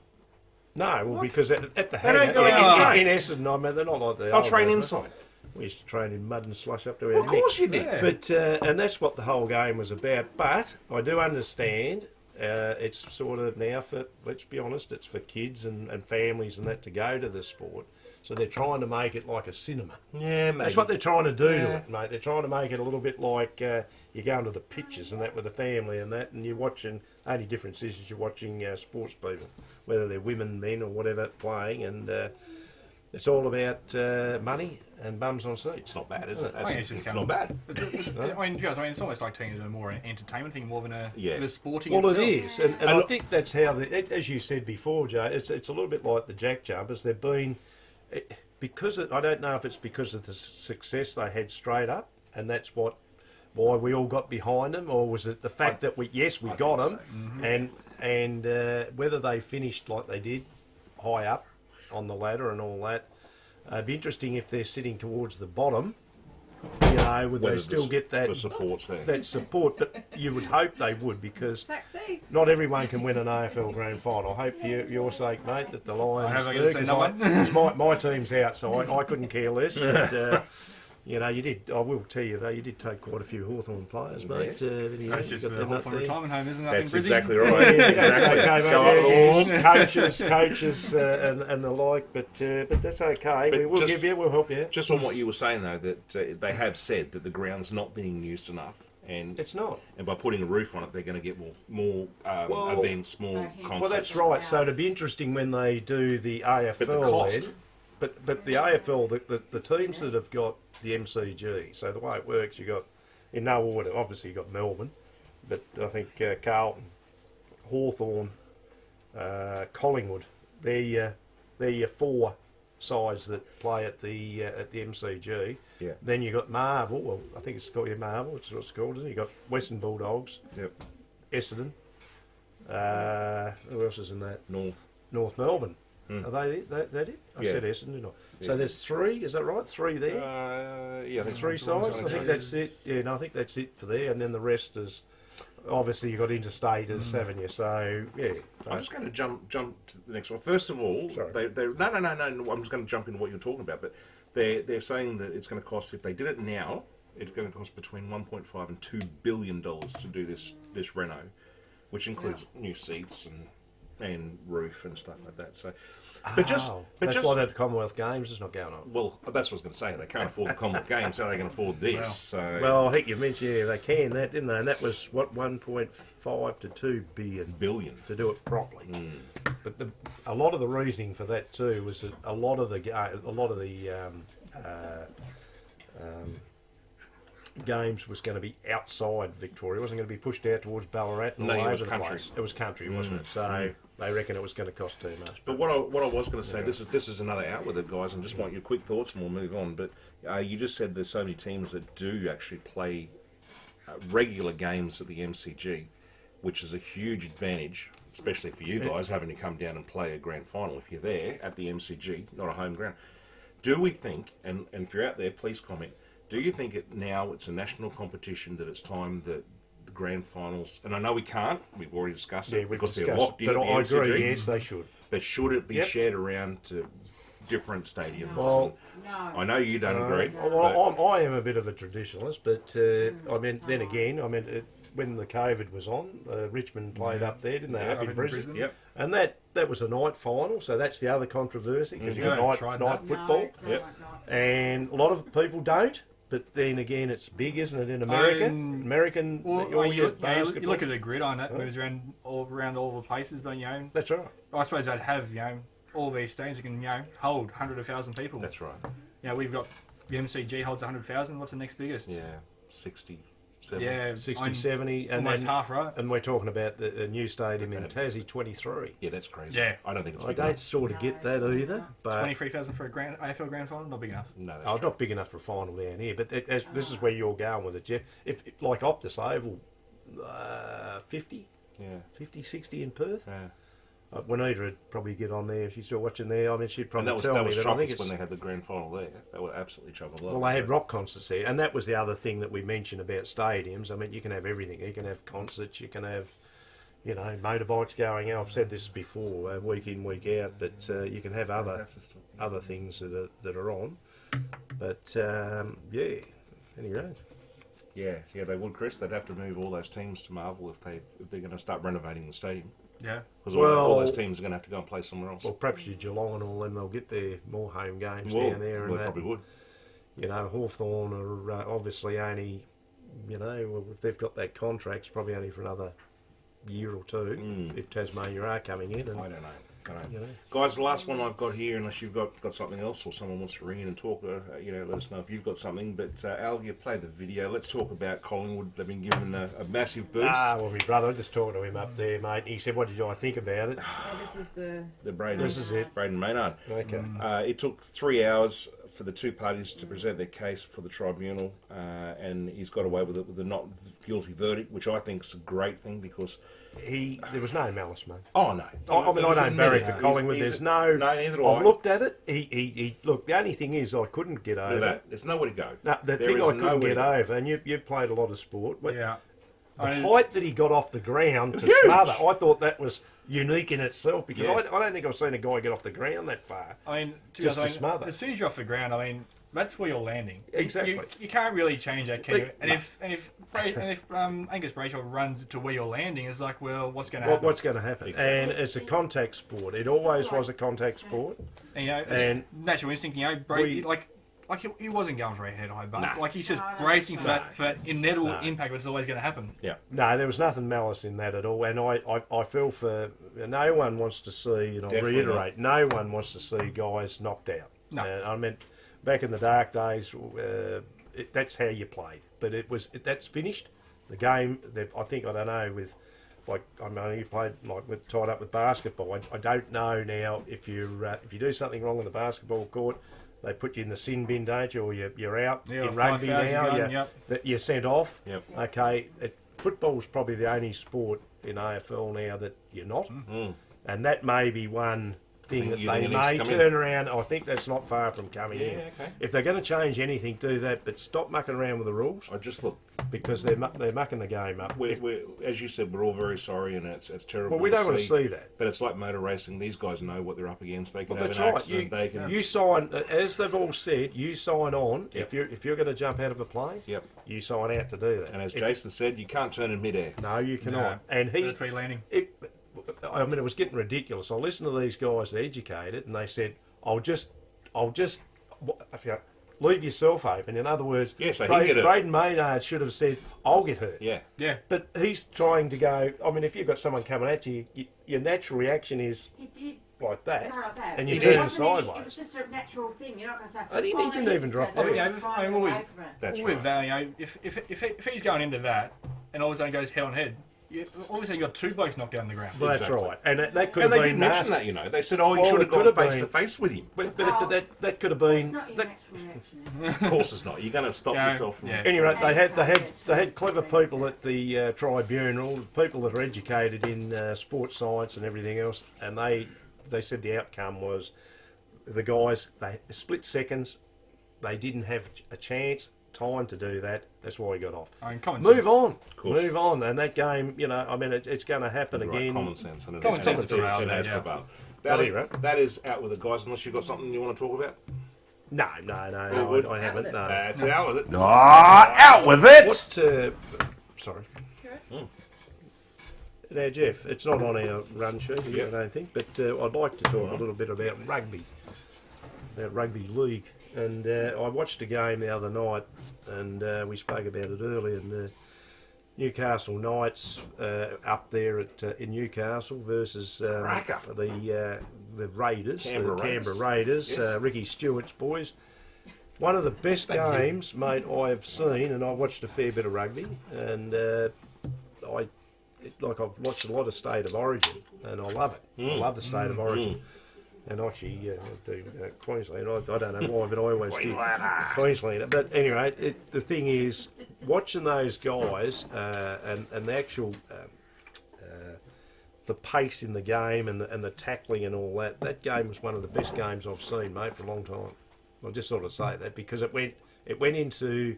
No, well, because at the don't hangar, go out. in Essendon, I mean, they're not like the They'll old train days, inside. mate. We used to train in mud and slush up to our Of course necks. you did. Yeah. But and that's what the whole game was about. But I do understand it's sort of now for, let's be honest, it's for kids and families and that to go to the sport. So they're trying to make it like a cinema. Yeah, maybe. That's what they're trying to do to Yeah. it, mate. They're trying to make it a little bit like you go into the pictures and that with the family and that, and you're watching. Only difference is you're watching sports people, whether they're women, men, or whatever, playing, and it's all about money and bums on seats. It's not bad, is it? I think it's just It's kind not of- bad. I mean, to be honest, it's almost like taking it as a more an entertainment thing, more than Yeah. a sporting. Well, itself. it is, and And I look- think that's how, as you said before, Joe, it's a little bit like the jack jumpers. They've been, because I don't know if it's because of the success they had straight up, and that's why we all got behind them, or was it the fact that we got them, and whether they finished like they did, high up on the ladder and all that. It'd be interesting if they're sitting towards the bottom. Would Whether they still get that the support's there? that support? But you would hope they would, because Taxi. not everyone can win an AFL grand final. I hope for your sake, mate, that the Lions hope I do. get to see 'Cause that one. my team's out, so I couldn't care less. But, you did. I will tell you though, you did take quite a few Hawthorn players, mate. That's just the Hawthorn retirement home, isn't it? up That's in Brisbane? exactly right. Exactly. Go up the walls. coaches, and the like. But that's okay. But We'll help you. Just on what you were saying, though, that they have said that the ground's not being used enough, and It's not. and by putting a roof on it, they're going to get more Well- events, more So concerts. Well, that's right. So it'd be interesting when they do the AFL. But the cost. then. But the AFL, the teams that have got the MCG. So the way it works, you got in no order. Obviously, you got Melbourne, but I think Carlton, Hawthorn, Collingwood. They're your four sides that play at the MCG. Yeah. Then you got Marvel. Well, I think it's called Marvel. It's what it's called, isn't it? You got Western Bulldogs, Yep. Essendon. Who else is in that? North. Melbourne. Are they that it? I Yeah. said Essendon, didn't I? Yeah. So there's three, is that right? Three there? Yeah, I think Three so. sides? I think that's it. Yeah, no, I think that's it for there. And then the rest is, obviously you've got interstaters, haven't you? So, yeah. I'm just going to jump to the next one. First of all, Sorry. no. I'm just going to jump into what you're talking about. But they're saying that it's going to cost, if they did it now, it's going to cost between 1.5 and $2 billion to do this reno, which includes new seats and roof and stuff like that. So, That's why that Commonwealth Games is not going on. well, that's what I was going to say. They can't afford the Commonwealth Games, so they can afford this. So, Well, I think you mentioned, they can that, didn't they? And that was, 1.5 to 2 billion. to do it properly. But a lot of the reasoning for that too was that a lot of the games was going to be outside Victoria. It wasn't going to be pushed out towards Ballarat and No, all it over was the country. place. It was country, wasn't it? So they reckon it was going to cost too much. But what I was going to say, this is another out with it, guys, and just want your quick thoughts, and we'll move on. But you just said there's so many teams that do actually play regular games at the MCG, which is a huge advantage, especially for you guys having to come down and play a grand final if you're there at the MCG, not a home ground. Do we think, and if you're out there, please comment, do you think it's a national competition that it's time that the grand finals, and I know we can't, we've already discussed it, because they're locked in at but the I MCG, agree, yes, they should. but should it be Yep. shared around to different stadiums? Well, No. I know you don't agree. Well, I am a bit of a traditionalist, but I mean, then again, I mean, when the COVID was on, Richmond played up there, didn't they? Yeah, Up in up in Brisbane. Brisbane. Yep. And that was a night final, so that's the other controversy, because you've Yeah, got tried night that. football, Yep. and a lot of people don't. But then again, it's big, isn't it, in America? American, Well, all you, your look, yeah, basketball. you look at the gridiron that moves around all the places, but That's right. I suppose they'd have all these stadiums that can hold 100,000 people. That's right. We've got the MCG holds 100,000. What's the next biggest? Yeah, 60, 70. Yeah, 60, 70, and almost then, half, right? and we're talking about the new stadium in Tassie, 23. Yeah, that's crazy. Yeah. I don't think it's I big don't enough. sort of get that either, but 23,000 for a AFL grand final, not big enough. No, that's oh, true. not big enough for a final down here. But this is where you're going with it, Jeff. If like Optus Oval, 50, Yeah. 50, 60 in Perth. Yeah. Juanita would probably get on there if she's still watching there. I mean, she'd And probably that was tell me that I think chockers it's... when they had the grand final there. They were absolutely chock-a-block. Well, they had rock concerts there, and that was the other thing that we mentioned about stadiums. I mean, you can have everything. You can have concerts, you can have, motorbikes going out. I've said this before, week in, week out, but you can have other things that are on. But, yeah, anyway. Yeah, they would, Chris. They'd have to move all those teams to Marvel if they're going to start renovating the stadium. Yeah. Because all those teams are going to have to go and play somewhere else. Well, perhaps your Geelong and all them, they'll get their more home games Well, down there. they And probably would. Hawthorn are obviously only, if they've got that contract, it's probably only for another year or two, if Tasmania are coming in. And, I don't know. Guys, the last one I've got here, unless you've got something else or someone wants to ring in and talk, let us know if you've got something. But Al, you played the video. Let's talk about Collingwood. They've been given a massive boost. well, my brother, I just talked to him up there, mate. He said, what did I think about it? Oh, this is the Braden, This is it. Braden Maynard. Okay. It took 3 hours for the two parties to present their case for the tribunal, and he's got away with it with a not guilty verdict, which I think is a great thing because... There was no malice, mate. Oh, no. I mean, I don't bury for Collingwood. There's no... No, neither do I've I. looked at it. Look, the only thing is I couldn't get over... No, there's nowhere to go. No, the There thing is I couldn't nowhere get to go. over, and you played a lot of sport, but Yeah. the height that he got off the ground to Huge. smother, I thought that was unique in itself, because Yeah. I don't think I've seen a guy get off the ground that far. I mean, Just to honest, smother. as soon as you're off the ground, that's where you're landing. Exactly. You can't really change that, can you? But- And if Angus Brayshaw runs to where you're landing, it's like, well, what's going to happen? What's going to happen? Exactly. And it's a contact sport. It always was a contact sport. And, it's and natural instinct, he wasn't going for a head-high butt. Nah. Like he's just No, no. bracing for No. that inevitable impact, but it's always going to happen. Yeah. No, there was nothing malice in that at all. And I feel for... No one wants to see, and I'll Definitely reiterate, no one wants to see guys knocked out. No. I mean, back in the dark days, that's how you played. But that's finished. The game, I don't know, with... you played tied up with basketball. I don't know now if you do something wrong in the basketball court, they put you in the sin bin, don't you? Or you're out Yeah, in rugby 5,000 now. gun, yep. That you're sent off. Yep. Okay, football's probably the only sport in AFL now that you're not, and that may be one thing that You they think it needs may to come in? turn around. I think that's not far from coming in. Yeah, okay. If they're going to change anything, do that, but stop mucking around with the rules I just look. because they're mucking the game up. We're, as you said, we're all very sorry, and it's terrible. Well, we don't want to see that. But it's like motor racing. These guys know what they're up against. They can Well, have that's an right. accident. They can. You sign, as they've all said, you sign on. Yep. If you're going to jump out of a plane, Yep. you sign out to do that. And as If- Jason said, you can't turn in midair. no, you cannot. No. And That's where you're landing. it was getting ridiculous. I listened to these guys educated, and they said, I'll just leave yourself open. In other words, Yeah, so he can get hurt. Braden Maynard should have said, I'll get hurt. Yeah. Yeah. But he's trying to go, I mean, if you've got someone coming at you, your natural reaction is He did. like that. Kind of like that. And you It turn wasn't any- sideways. It was just a natural thing. You're not going to say. And he didn't even drop the the- Yeah, trying well, away from it. That's With right. that, if he's going into that, and all of a sudden goes head on head, all of a sudden you got two blokes knocked down on the ground. Well, that's Exactly. right. And that could And have they been did mention nasty. that, you know. They said, "Oh, you Well, should it have gone could have face been. to face with him." But Oh. that could have It's been. not your that- natural reaction. Of course, it's not. You're going to stop Yeah, yourself from. yeah. Anyway, they had clever people at the tribunal, people that are educated in sports science and everything else, and they said the outcome was the guys, they split seconds. They didn't have a chance, time to do that. That's why he got off. I mean, common Move sense. on. course. Move on. And that game, you know, I mean, it's going to happen Right, again. common sense. And Common sense is prevailed, That Well, is, anyway. that is out with the guys, unless you've got something you want to talk about. No, Wood. I haven't. No. That's out with it. Out with it! What? Sorry. Mm. Now, Jeff, it's not on our run sheet, Yeah. I don't think, but I'd like to talk a little bit about rugby league. And I watched a game the other night, and we spoke about it earlier. And the Newcastle Knights up there in Newcastle versus Cracker. the Raiders, Canberra the Raiders. Canberra Raiders, Yes. Ricky Stewart's boys. One of the best games, mate, I have seen, and I watched a fair bit of rugby, and I've watched a lot of State of Origin, and I love it. I love the State of Origin. And actually, I do Queensland. I don't know why, but I always did Queensland. But anyway, the thing is, watching those guys and the actual the pace in the game and the tackling and all that, that game was one of the best games I've seen, mate, for a long time. I'll just sort of say that because it went into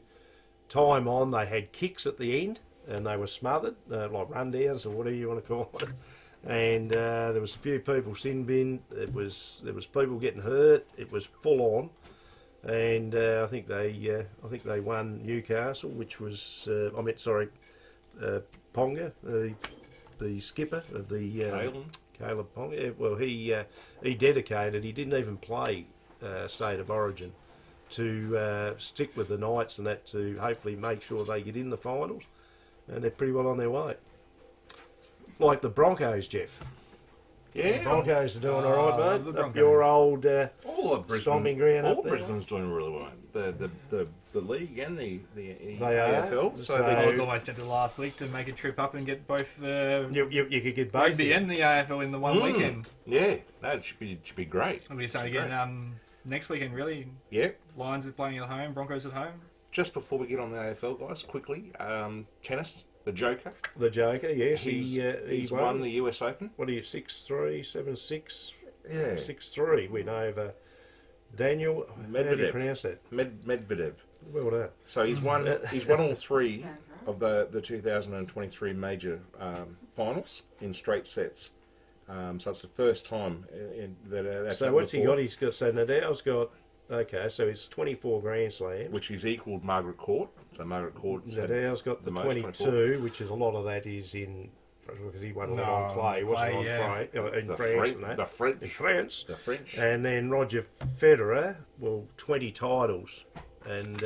time on. They had kicks at the end and they were smothered, like rundowns or whatever you want to call it. And there was a few people sin bin. There was people getting hurt. It was full on, and I think they won Newcastle, which was Ponga, the skipper of the Caleb Ponga. Well, he dedicated. He didn't even play State of Origin to stick with the Knights and that to hopefully make sure they get in the finals, and they're pretty well on their way. Like the Broncos, Jeff. Yeah. The Broncos are doing all right, the mate. Up Broncos. your old All of Brisbane, stomping ground all up there. Brisbane's doing really well. The league and the They are. AFL. So So- I was almost tempted last week to make a trip up and get both the You could get both. rugby and the AFL in the one weekend. yeah, that should be great. I'll be starting again next weekend, really. Yeah. Lions are playing at home, Broncos at home. Just before we get on the AFL, guys, quickly, tennis, the Joker. The Joker, yes. He's won the US Open. What are you, 6-3, 7-6? Yeah. 6-3 win over Daniel. How do you Medvedev. pronounce that? Medvedev. Well done. So he's won all three of the 2023 major finals in straight sets. So it's the first time that's So happened what's he before, got? He's got, so Nadal's got, okay, so he's 24 Grand Slams. which he's equalled Margaret Court. So Margaret Court's had Nadal's got the most, 22, which is a lot of that is in, because he won a lot on clay, on wasn't clay, on yeah. in the France French, and that. the French, In France. the French. And then Roger Federer, well, 20 titles. And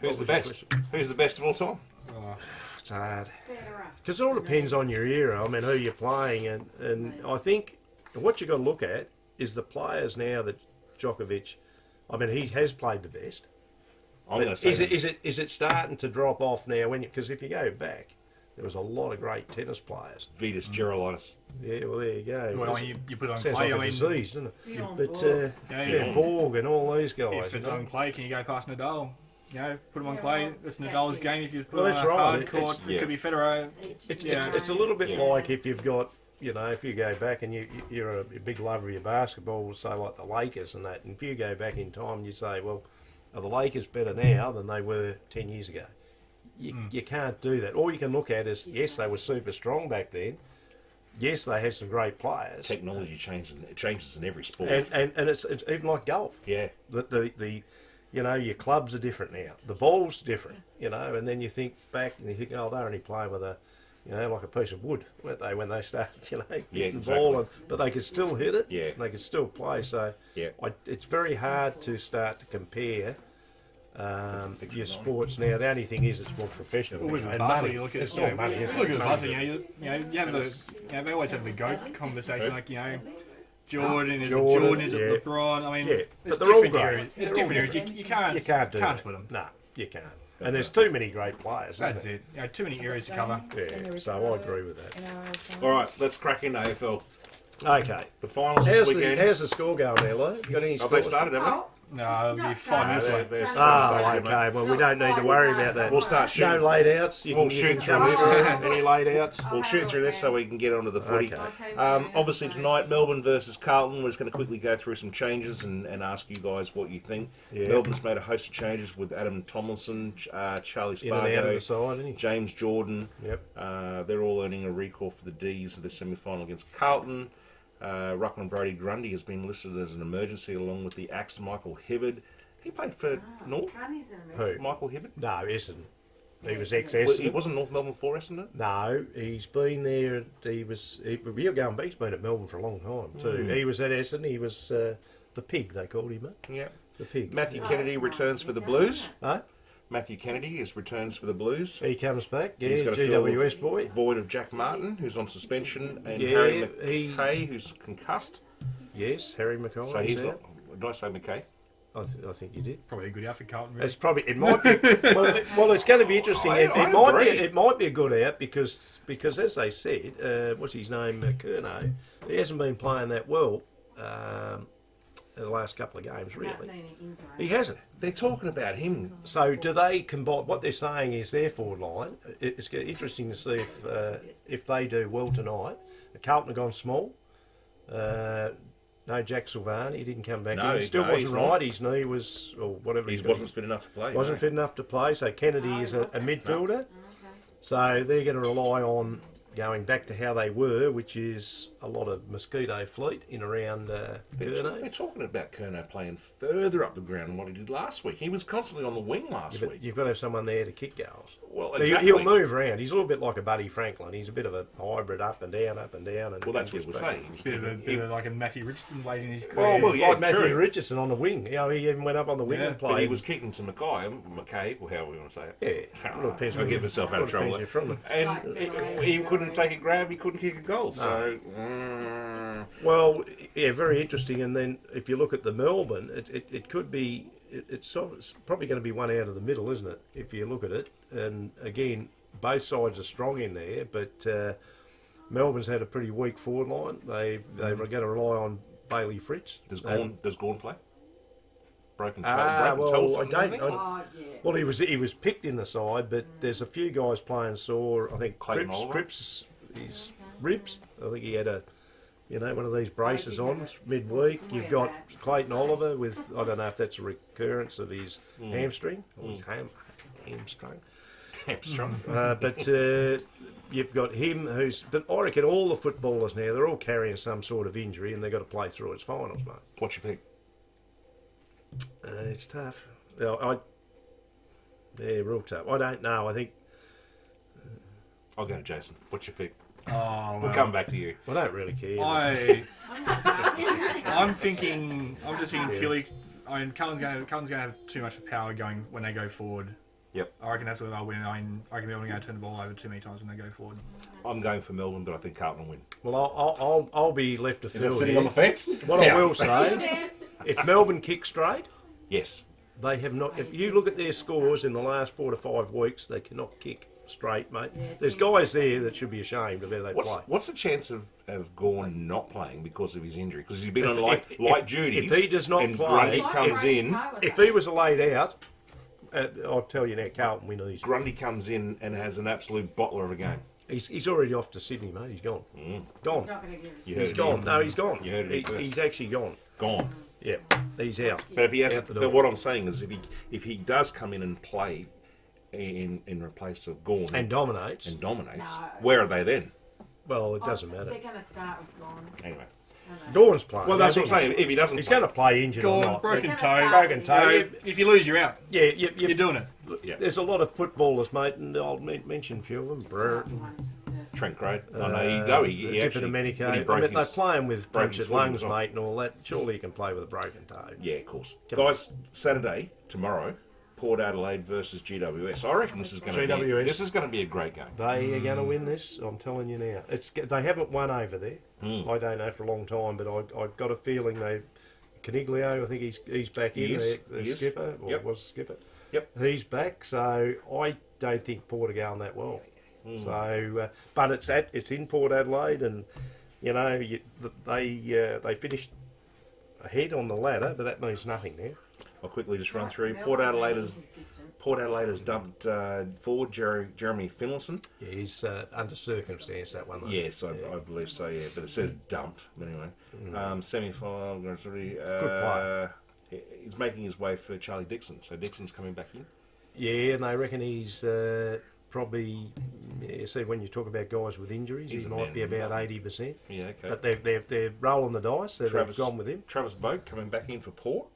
Who's the best? Who's the best of all time? It's hard. Federer. Because it all depends on your era. I mean, who you're playing. And I think what you've got to look at is the players now that Djokovic, I mean, he has played the best. I'm going to say Is it starting to drop off now? Because if you go back, there was a lot of great tennis players. Vitas Gerolaitis. Yeah, well, there you go. Well, when you put it on Sounds clay, like a I mean, disease, doesn't it? Bjorn But Borg. Yeah. Borg and all these guys. if it's you know? on clay, can you go past Nadal? You know, put him on Yeah, clay. well, That's that's Nadal's it. game. If you put Well, him that's on a right. hard It's- court, yeah. it could be Federer. It's a little bit Yeah. like if you've got, you know, if you go back and you're a big lover of your basketball, say like the Lakers and that, and if you go back in time and you say, well, are the Lakers better now than they were 10 years ago? You can't do that. All you can look at is, yes, they were super strong back then. Yes, they had some great players. Technology changes in every sport. And it's even like golf. yeah. The you know, your clubs are different now. The ball's different, you know, and then you think back and you think, oh, they're only playing with a, you know, like a piece of wood, weren't they, when they started, you know, hitting the ball, but they could still hit it, Yeah. and they could still play, so Yeah. it's very hard to start to compare your sports now. The only thing is it's more professional. Well, with and basketball, money. you look at It's you all know, money, you isn't look it? at the basketball. You have the they always have the GOAT conversation, like Jordan is Jordan, it Jordan, is yeah. it LeBron? I mean, Yeah, it's but they're all different great. areas. It's They're all different areas. You can't You can't do that. split them. No, you can't. And there's too many great players. Isn't That's it. Too many areas to cover. Yeah, so I agree with that. All right, let's crack into AFL. Okay. The finals How's this weekend. the score going there, Lou? You got any Have they scores? started, haven't Oh, No, it'll be Not 5 minutes so- away. They're so- starting Oh, to okay. Well, we don't need to worry about that. We'll start shooting. No laid outs. We'll shoot through come this. Any laid outs? We'll shoot through this so we can get onto the footy. Okay. Obviously tonight, Melbourne versus Carlton. We're just going to quickly go through some changes and ask you guys what you think. Yeah. Melbourne's made a host of changes with Adam Tomlinson, Charlie In and out of Spargo, the side, isn't he? James Jordan. Yep. They're all earning a recall for the D's of the semi-final against Carlton. Ruckman Brody Grundy has been listed as an emergency along with the axed Michael Hibbard. He played for North. Who? Michael Hibbard. No, Essendon. He was Well, ex-Essendon. he wasn't North Melbourne for Essendon. No, he's been there. He's been at Melbourne for a long time too. He was at Essendon. He was the pig, they called him. Yeah. The pig. Matthew Kennedy returns for the Blues. Huh? Matthew Kennedy returns for the Blues. He comes back. Yeah, He's got to fill GWS the boy. void of Jack Martin, who's on suspension, and Yeah, Harry he- McKay, who's concussed. Yes, Harry McKay. So he's out. not. Did I say McKay? I think you did. Probably a good out for Carlton, really. It's probably it might be well it's going to be interesting. I agree. It might be a good out because as they said, what's his name, Curnow, he hasn't been playing that well the last couple of games really. He hasn't. They're talking about him. So do they combine? What they're saying is their forward line. It's interesting to see if they do well tonight. Carlton have gone small. No, Jack Silvani, he didn't come back No, in. He still no, wasn't he's right. not. His knee was, or whatever. He he's got. wasn't fit enough to play. Wasn't no. fit enough to play. So Kennedy is a midfielder. So they're going to rely on going back to how they were, which is a lot of mosquito fleet in around They're Curnow. talking about Curnow playing further up the ground than what he did last week. He was constantly on the wing last But week. you've got to have someone there to kick goals. Well, So exactly. he'll move around. He's a little bit like a Buddy Franklin. He's a bit of a hybrid, up and down, up and down. And Well, that's what gets we're back. saying. Bit of like a Matthew Richardson late in his career. Well, yeah, like Matthew true. Richardson on the wing. You know, he even went up on the wing Yeah, and But played. he was kicking to McKay, or however we want to say it. Yeah, well, it depends I'll where get you- myself out of well, it trouble. depends where you're from. And he couldn't take a grab, he couldn't kick a goal. So, Well, yeah, very interesting. And then if you look at the Melbourne, it could be, it's probably going to be one out of the middle, isn't it? If you look at it. And again, both sides are strong in there, but Melbourne's had a pretty weak forward line. They're going to rely on Bailey Fritz. does Gawn play? Broken toe. Ah, broken toe or well, I something, don't. hasn't he? Oh, yeah. Well, he was picked in the side, but there's a few guys playing sore. I think Clayton Oliver? Cripps, his ribs. I think he had one of these braces on midweek. You've got Clayton Oliver with, I don't know if that's a recurrence of his hamstring or his hamstring. Hamstrung. But you've got him but I reckon all the footballers now, they're all carrying some sort of injury and they've got to play through its finals, mate. What's your pick? It's tough. Yeah, real tough. I don't know. I think I'll go to Jason. What's your pick? Oh, We'll come back to you. I don't really care. I'm just thinking purely. I mean, Carlton's going to have too much power going when they go forward. Yep. I reckon that's where they'll win. I reckon they're going to turn the ball over too many times when they go forward. I'm going for Melbourne, but I think Carlton will win. Well, I'll be left to Is that field sitting here. on the fence? What I will say, if Melbourne kick straight, Yes. they have not. If you look at their scores in the last 4 to 5 weeks, they cannot kick straight, mate. There's guys there that should be ashamed of how they play. What's the chance of Gawn not playing because of his injury? Because he's been on light duties. if he does not and play- Grundy comes in. If he was laid out, I'll tell you now, Carlton win easy. Grundy comes in and has an absolute bottler of a game. He's already off to Sydney, mate. He's gone. Gone. He's not going to give us. You heard He's it gone. here. No, he's gone. You heard it here first. He's actually gone. Gone. Yeah, he's out. But if he Out hasn't, the but door. what I'm saying is, if he does come in and play in replace of Gawn And dominates. dominates, No. where are they then? Well, it doesn't They're matter. going to start with Gone. Anyway, Dawn's playing. well, that's what I'm saying. If he doesn't, He's play, going to play injured or Gone, not. broken They're toe. gonna start Broken with- toe. You know, if you lose, you're out. Yeah, You're doing it. yeah. There's a lot of footballers, mate, and I'll mention a few of them. Burton, Trent Grade. I know you go. He actually Domenico. when he I broke mean, they're his, playing with broke punctured his foot, he lungs, was off. mate, and all that. Surely you can play with a broken toe. Yeah, of course. Come on. Guys, Saturday tomorrow, Port Adelaide versus GWS. I reckon this is going to be GWS. a great game. They are going to win this. I'm telling you now. They haven't won over there. I don't know for a long time, but I've got a feeling Caniglio, I think he's back He in. is. The He is. skipper, or Yep. was the skipper. Yep. He's back, so I don't think Port are going that well. So, but it's in Port Adelaide, and you know they finished ahead on the ladder, but that means nothing now. I'll quickly just run through. Port Adelaide has dumped forward Jeremy Finlayson. Yeah, he's under circumstance, that one. Though. Yes, I believe so, yeah. But it says dumped, anyway. Semi-final, Good player. He's making his way for Charlie Dixon. So Dixon's coming back in. Yeah, and they reckon he's probably, see, when you talk about guys with injuries, He's he a might man, be about yeah. 80%. Yeah, okay. But they're rolling the dice. They've gone with him. Travis Boak coming back in for Port.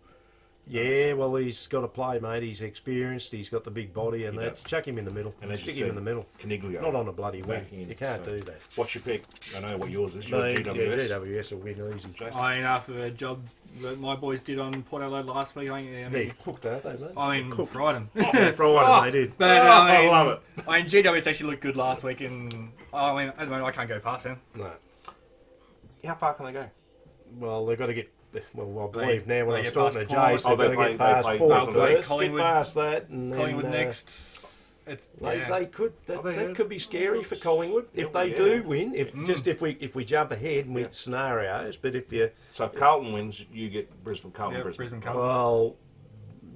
Yeah, well, he's got to play, mate. He's experienced. He's got the big body, and He that's does. chuck him in the middle. And as you Stick him in said, the middle. Caniglio. Not on a bloody wing. back in, You can't so- do that. What's your pick? I know what yours is. Your No, GWS. yeah, GWS will win easy. Jason? I mean, after the job that my boys did on Port Adelaide last week, I They're mean, cooked, aren't they, mate? I mean, fried them. Friday they did. But I love it. I mean, GWS actually looked good last week, and I mean, at the moment, I can't go past them. No. How far can they go? Well, they've got to get. Well, I believe now when they I'm get starting to past Jace, Port. they've Oh, got to they get past play Port Collingwood. first, Collingwood- get past that, and Collingwood then, next. It's yeah. They could Oh, they that have. could be scary for Collingwood if they Yeah. do win. If we jump ahead with Yeah. scenarios, but if you So if Carlton wins, you get Brisbane, Carlton, Yeah, Brisbane. Brisbane, Carlton. well,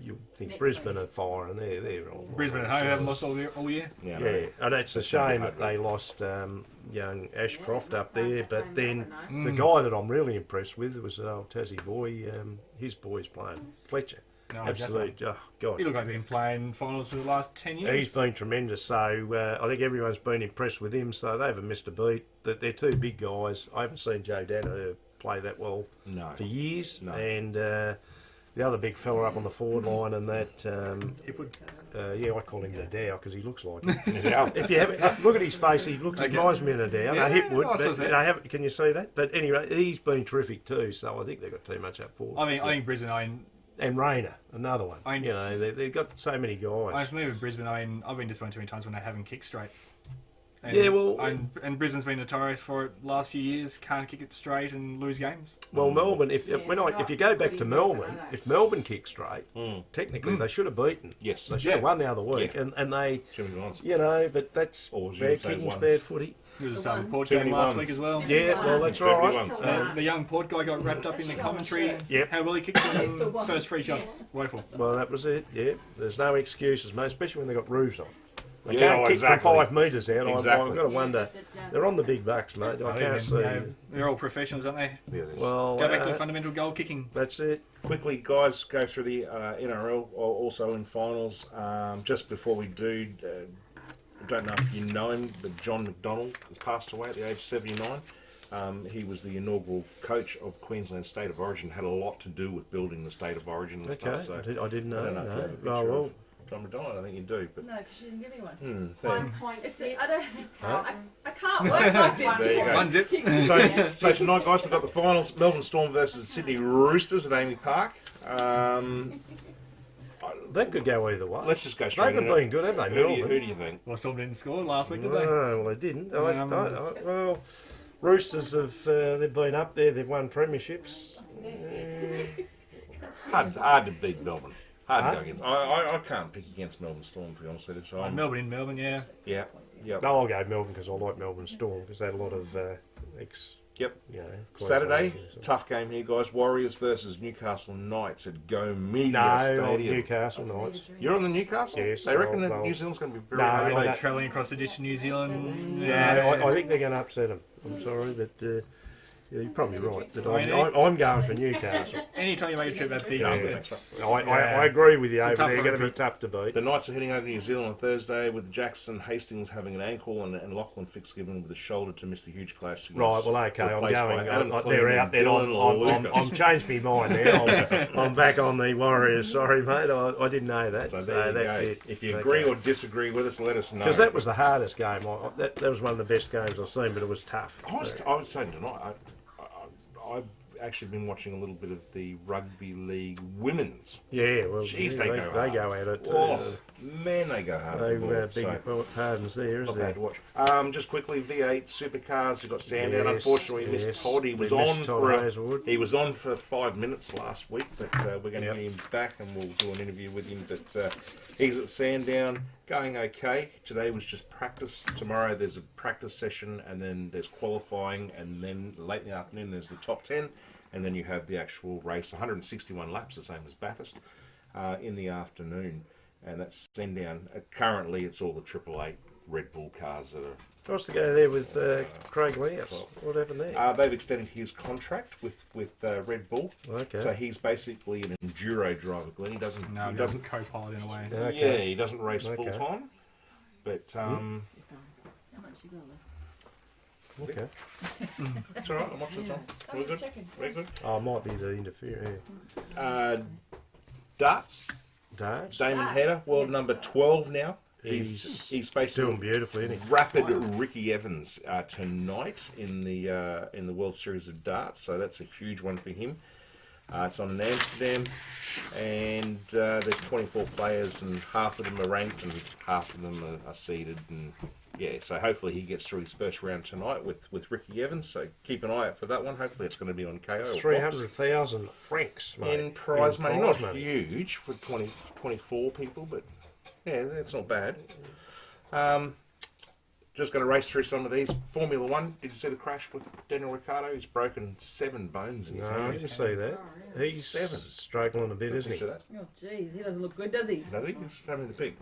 you think Next Brisbane week. are firing. They're all Brisbane at home haven't lost all year. Yeah, Yeah, and it's a It's gonna be shame hard. that they lost young Ashcroft up there. But then Mm. the guy that I'm really impressed with was an old Tassie boy. His boy's playing Fletcher. No, Absolute, oh God. He looked like he's been playing finals for the last 10 years. He's been tremendous. So I think everyone's been impressed with him. So they haven't missed a beat. They're two big guys. I haven't seen Joe Danaher play that well No. for years. No. And the other big fella up on the forward line, and that, Hipwood. yeah, I call him Nadal because he looks like him. Yeah. If you have look at his face, he looks Okay. reminds me of Nadal. Yeah, No, Hipwood, I saw but that. can you see that? But anyway, he's been terrific too. So I think they've got too much up forward. I think Brisbane, And Rayner, another one. I- You know, they've got so many guys. for me with Brisbane, I've been disappointed too many times when they haven't kicked straight. And, Yeah, well- and Brisbane's been notorious for it last few years. Can't kick it straight and lose games. Well, Melbourne, if Yeah, if you go back to pretty Melbourne, good, aren't they? if Melbourne kicked straight, Mm. technically they should have beaten. Yes. They should have Yeah. won the other week, Yeah. and they, Too many ones. you know, but that's Or was you bad gonna say kicking's ones? bad footy. It was The the ones. Port Too game many last ones. week as well. Yeah, well, that's Too many right. ones. The young Port guy got wrapped up in the commentary. Yep. How well he kicked It's a them one. first three shots. Woeful. Well, that was it. Yeah, there's no excuses, mate, especially when they got roofs on. They Yeah, can't well, kick exactly. from 5 metres out. Exactly. I've got to wonder. They're on the big bucks, mate. I can't see. They're all professionals, aren't they? Yeah, it is. Well, Go back to fundamental goal kicking. that's it. Quickly, guys, go through the NRL, also in finals. Just before we do, I don't know if you know him, but John McDonald has passed away at the age of 79. He was the inaugural coach of Queensland State of Origin, had a lot to do with building the State of Origin and Okay, stuff. So I didn't I know. don't know if you have a No. picture Oh, well, of John McDonald. I think you do, but No, because she didn't give me one. there. 1 point. It's, I don't. Huh? I can't work like this. There you go. One zip. So tonight, guys, we've got the finals: Melbourne Storm versus Sydney Roosters at Amy Park. that could go either way. Let's just go They straight haven't in. been good, have they, Who Melbourne? do you think? Well, Storm didn't score last week, did No, they? well, they didn't. Um, Well, Roosters have they've been up there. They've won premierships. Hard to beat Melbourne. Hard Huh? to go against. I can't pick against Melbourne Storm, to be honest with you. So I'm, Melbourne in Melbourne, yeah. yeah, No, I'll go Melbourne because I like Melbourne Storm because they had a lot of ex. Yep. You know, Saturday, Queenslanders, so. tough game here, guys. Warriors versus Newcastle Knights at Go Media No, on Stadium. Newcastle Knights. You're on the Newcastle? Yes, They reckon that I'll- New Zealand's going to be very No, hard. I to don't- beat. Travelling across the ditch to New Zealand. Yeah, I think they're going to upset them. I'm sorry, but yeah, you're probably right. But I'm going for Newcastle. Anytime you make a trip that big, Yeah, it's, I agree with you It's a over tough there. road Going to be trip. tough to beat. The Knights are heading over to New Zealand on Thursday with Jackson Hastings having an ankle and Lachlan Fitzgibbon with a shoulder to miss the huge clash. Right, well, okay, I'm Replaced by going. Adam They're Cleary out and there. Dylan I'm Lucas. changed my mind now. I'm back on the Warriors. Sorry, mate. I didn't know that. So there you that's go. it. If you agree or disagree with us, let us know. Because that was the hardest game. That was one of the best games I've seen, but it was tough. I was saying tonight, I've actually been watching a little bit of the rugby league women's. Yeah, well, Jeez, yeah, they go hard. They go at it too. Oh, man, they go hard. They with the ball, big so pardons there, not isn't bad there? to watch. Just quickly, V8 supercars. You've got Sandown. Yes, Unfortunately, we missed yes. Todd. He was We missed on Todd for Hazelwood. he was on for 5 minutes last week, but we're going to Yep. get him back and we'll do an interview with him. But he's at Sandown, going okay. Today was just practice. Tomorrow there's a practice session, and then there's qualifying, and then late in the afternoon there's the top 10, and then you have the actual race. 161 laps, the same as Bathurst. in the afternoon, and that's send down. Currently, it's all the Triple Eight Red Bull cars that are. Nice to go there with Craig Lance. What happened there? They've extended his contract with Red Bull. Okay. So he's basically an enduro driver. Glenn, he doesn't. No, he doesn't co-pilot in a way. Okay. Yeah, he doesn't race Okay. full time. But How much you got left? Okay. it's all right. I'm watching the time. I We're was good. checking. We're good. Oh, might be the interference. Darts. Darts. Damon Darts, Hedder, world yes. number 12 now. He's He's facing doing beautifully, isn't he? rapid Ricky Evans tonight in the World Series of Darts, so that's a huge one for him. It's on in Amsterdam, and there's 24 players, and half of them are ranked, and half of them are seeded, and yeah, so hopefully he gets through his first round tonight with Ricky Evans. So keep an eye out for that one. Hopefully it's going to be on KO. or Fox. 300,000 francs, mate. In prize money, not money. huge for 24 people, but yeah, that's not bad. Just going to race through some of these. Formula One, did you see the crash with Daniel Ricciardo? He's broken 7 bones in his No, I hand. didn't see that. Oh, really? He's 7. struggling a bit, isn't he? Picture that. Oh, jeez, he doesn't look good, does he? Does he? Just show me the pig.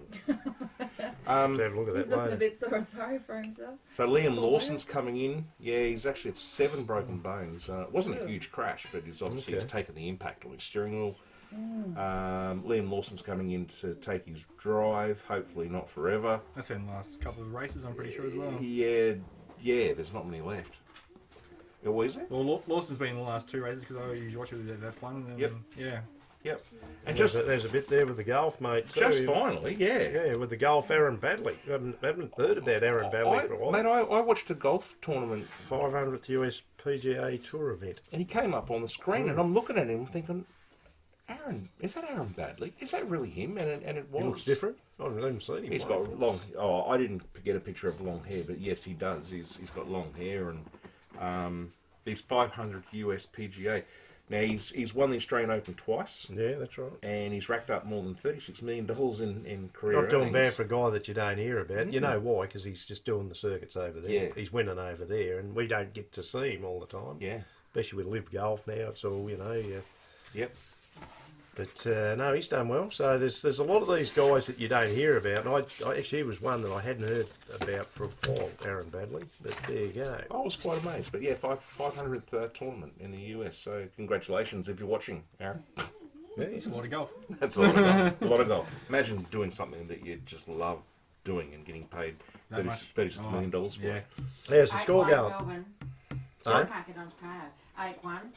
Have to have a look at He's that looking a later. bit sorry for himself. So Liam Lawson's coming in. Yeah, he's actually at 7 broken bones. It wasn't a huge crash, but he's obviously Okay. he's taken the impact on his steering wheel. Liam Lawson's coming in to take his drive. Hopefully not forever. That's been the last couple of races, I'm pretty sure as well. Yeah. There's not many left. Oh, is there? Well, Lawson's been in the last 2 races because I usually watch it with F1. And, Yep. Yeah. Yep. And There's a bit there with the golf, mate. too. just finally, yeah. Yeah, with the golf, Aaron Badley. Haven't heard about Aaron Badley for a while. Mate, I watched a golf tournament 500th US PGA Tour event. and he came up on the screen and I'm looking at him thinking, Aaron, is that Aaron Badley? Is that really him? And it was. He looks different. I haven't even seen him. He's play. got long. Oh, I didn't get a picture of long hair, but yes, he does. He's got long hair and he's 500 US PGA. Now he's won the Australian Open twice, Yeah, that's right. and he's racked up more than $36 million in career Not doing earnings. bad for a guy that you don't hear about. You know why? Because he's just doing the circuits over there. Yeah. He's winning over there, and we don't get to see him all the time. Yeah. Especially with Live Golf now, it's all, Yeah. Yep. But no, he's done well. So there's a lot of these guys that you don't hear about. And I actually was one that I hadn't heard about for a while, Aaron Badley. But there you go. I was quite amazed, but yeah, 500th tournament in the US. So congratulations if you're watching, Aaron. Yeah, It's a lot of golf. That's a lot of golf. A lot of golf. Imagine doing something that you just love doing and getting paid That much. $36 million for Yeah. it. There's the score 8-1 going. Melbourne. Sorry? I can't get on card.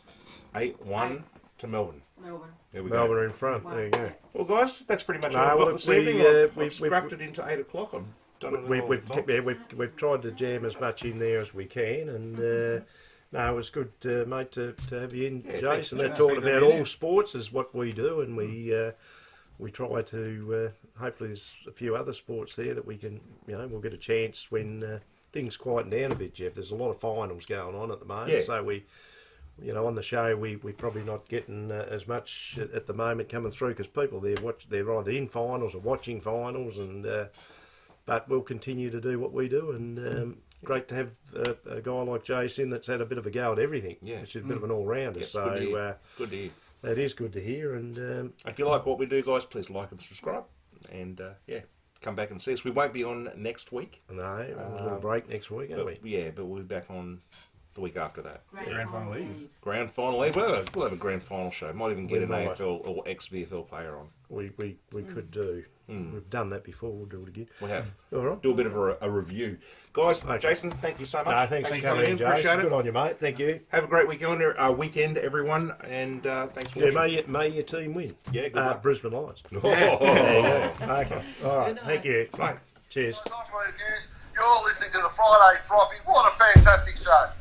8-1 8-1 to Melbourne. Melbourne. There we Melbourne go. are in front. There you go. Well, guys, that's pretty much No, all I've well, got this we, evening. I've we've- scrapped it into 8 o'clock. I've done it We've tried to jam as much in there as we can, and no, it was good, mate, to have you in, Yeah, thanks Jason. for They that. talked Thanks for about being all here. sports is what we do, and we try to. Hopefully, there's a few other sports there that we can, we'll get a chance when things quieten down a bit, Jeff. There's a lot of finals going on at the moment, Yeah. so we. On the show, we're probably not getting as much at the moment coming through because people they're either in finals or watching finals, and but we'll continue to do what we do, and great to have a guy like Jason that's had a bit of a go at everything. Yeah. Which is a bit of an all-rounder. Yes, So good to hear. Good to hear. that is good to hear, and If you like what we do, guys, please like and subscribe. And, come back and see us. We won't be on next week. no, a little break next week, aren't we? But we'll be back on the week after that. Grand final eve. Grand final. We'll have a grand final show. Might even get We an might. AFL or ex-VFL player on. We could do. We've done that before. We'll do it again. We have. All right. Do a bit of a review. Guys, Okay. Jason, thank you so much. No, thanks for for coming in, Jason. Appreciate Good it. on you, mate. Thank you. Have a great weekend, everyone, and thanks for Yeah, watching. may your team win. Yeah, good luck. Brisbane Lions. Oh, There you go. Okay. All right. Thank you. Right. Cheers. Nice reviews. You're listening to the Friday Frothy. What a fantastic show.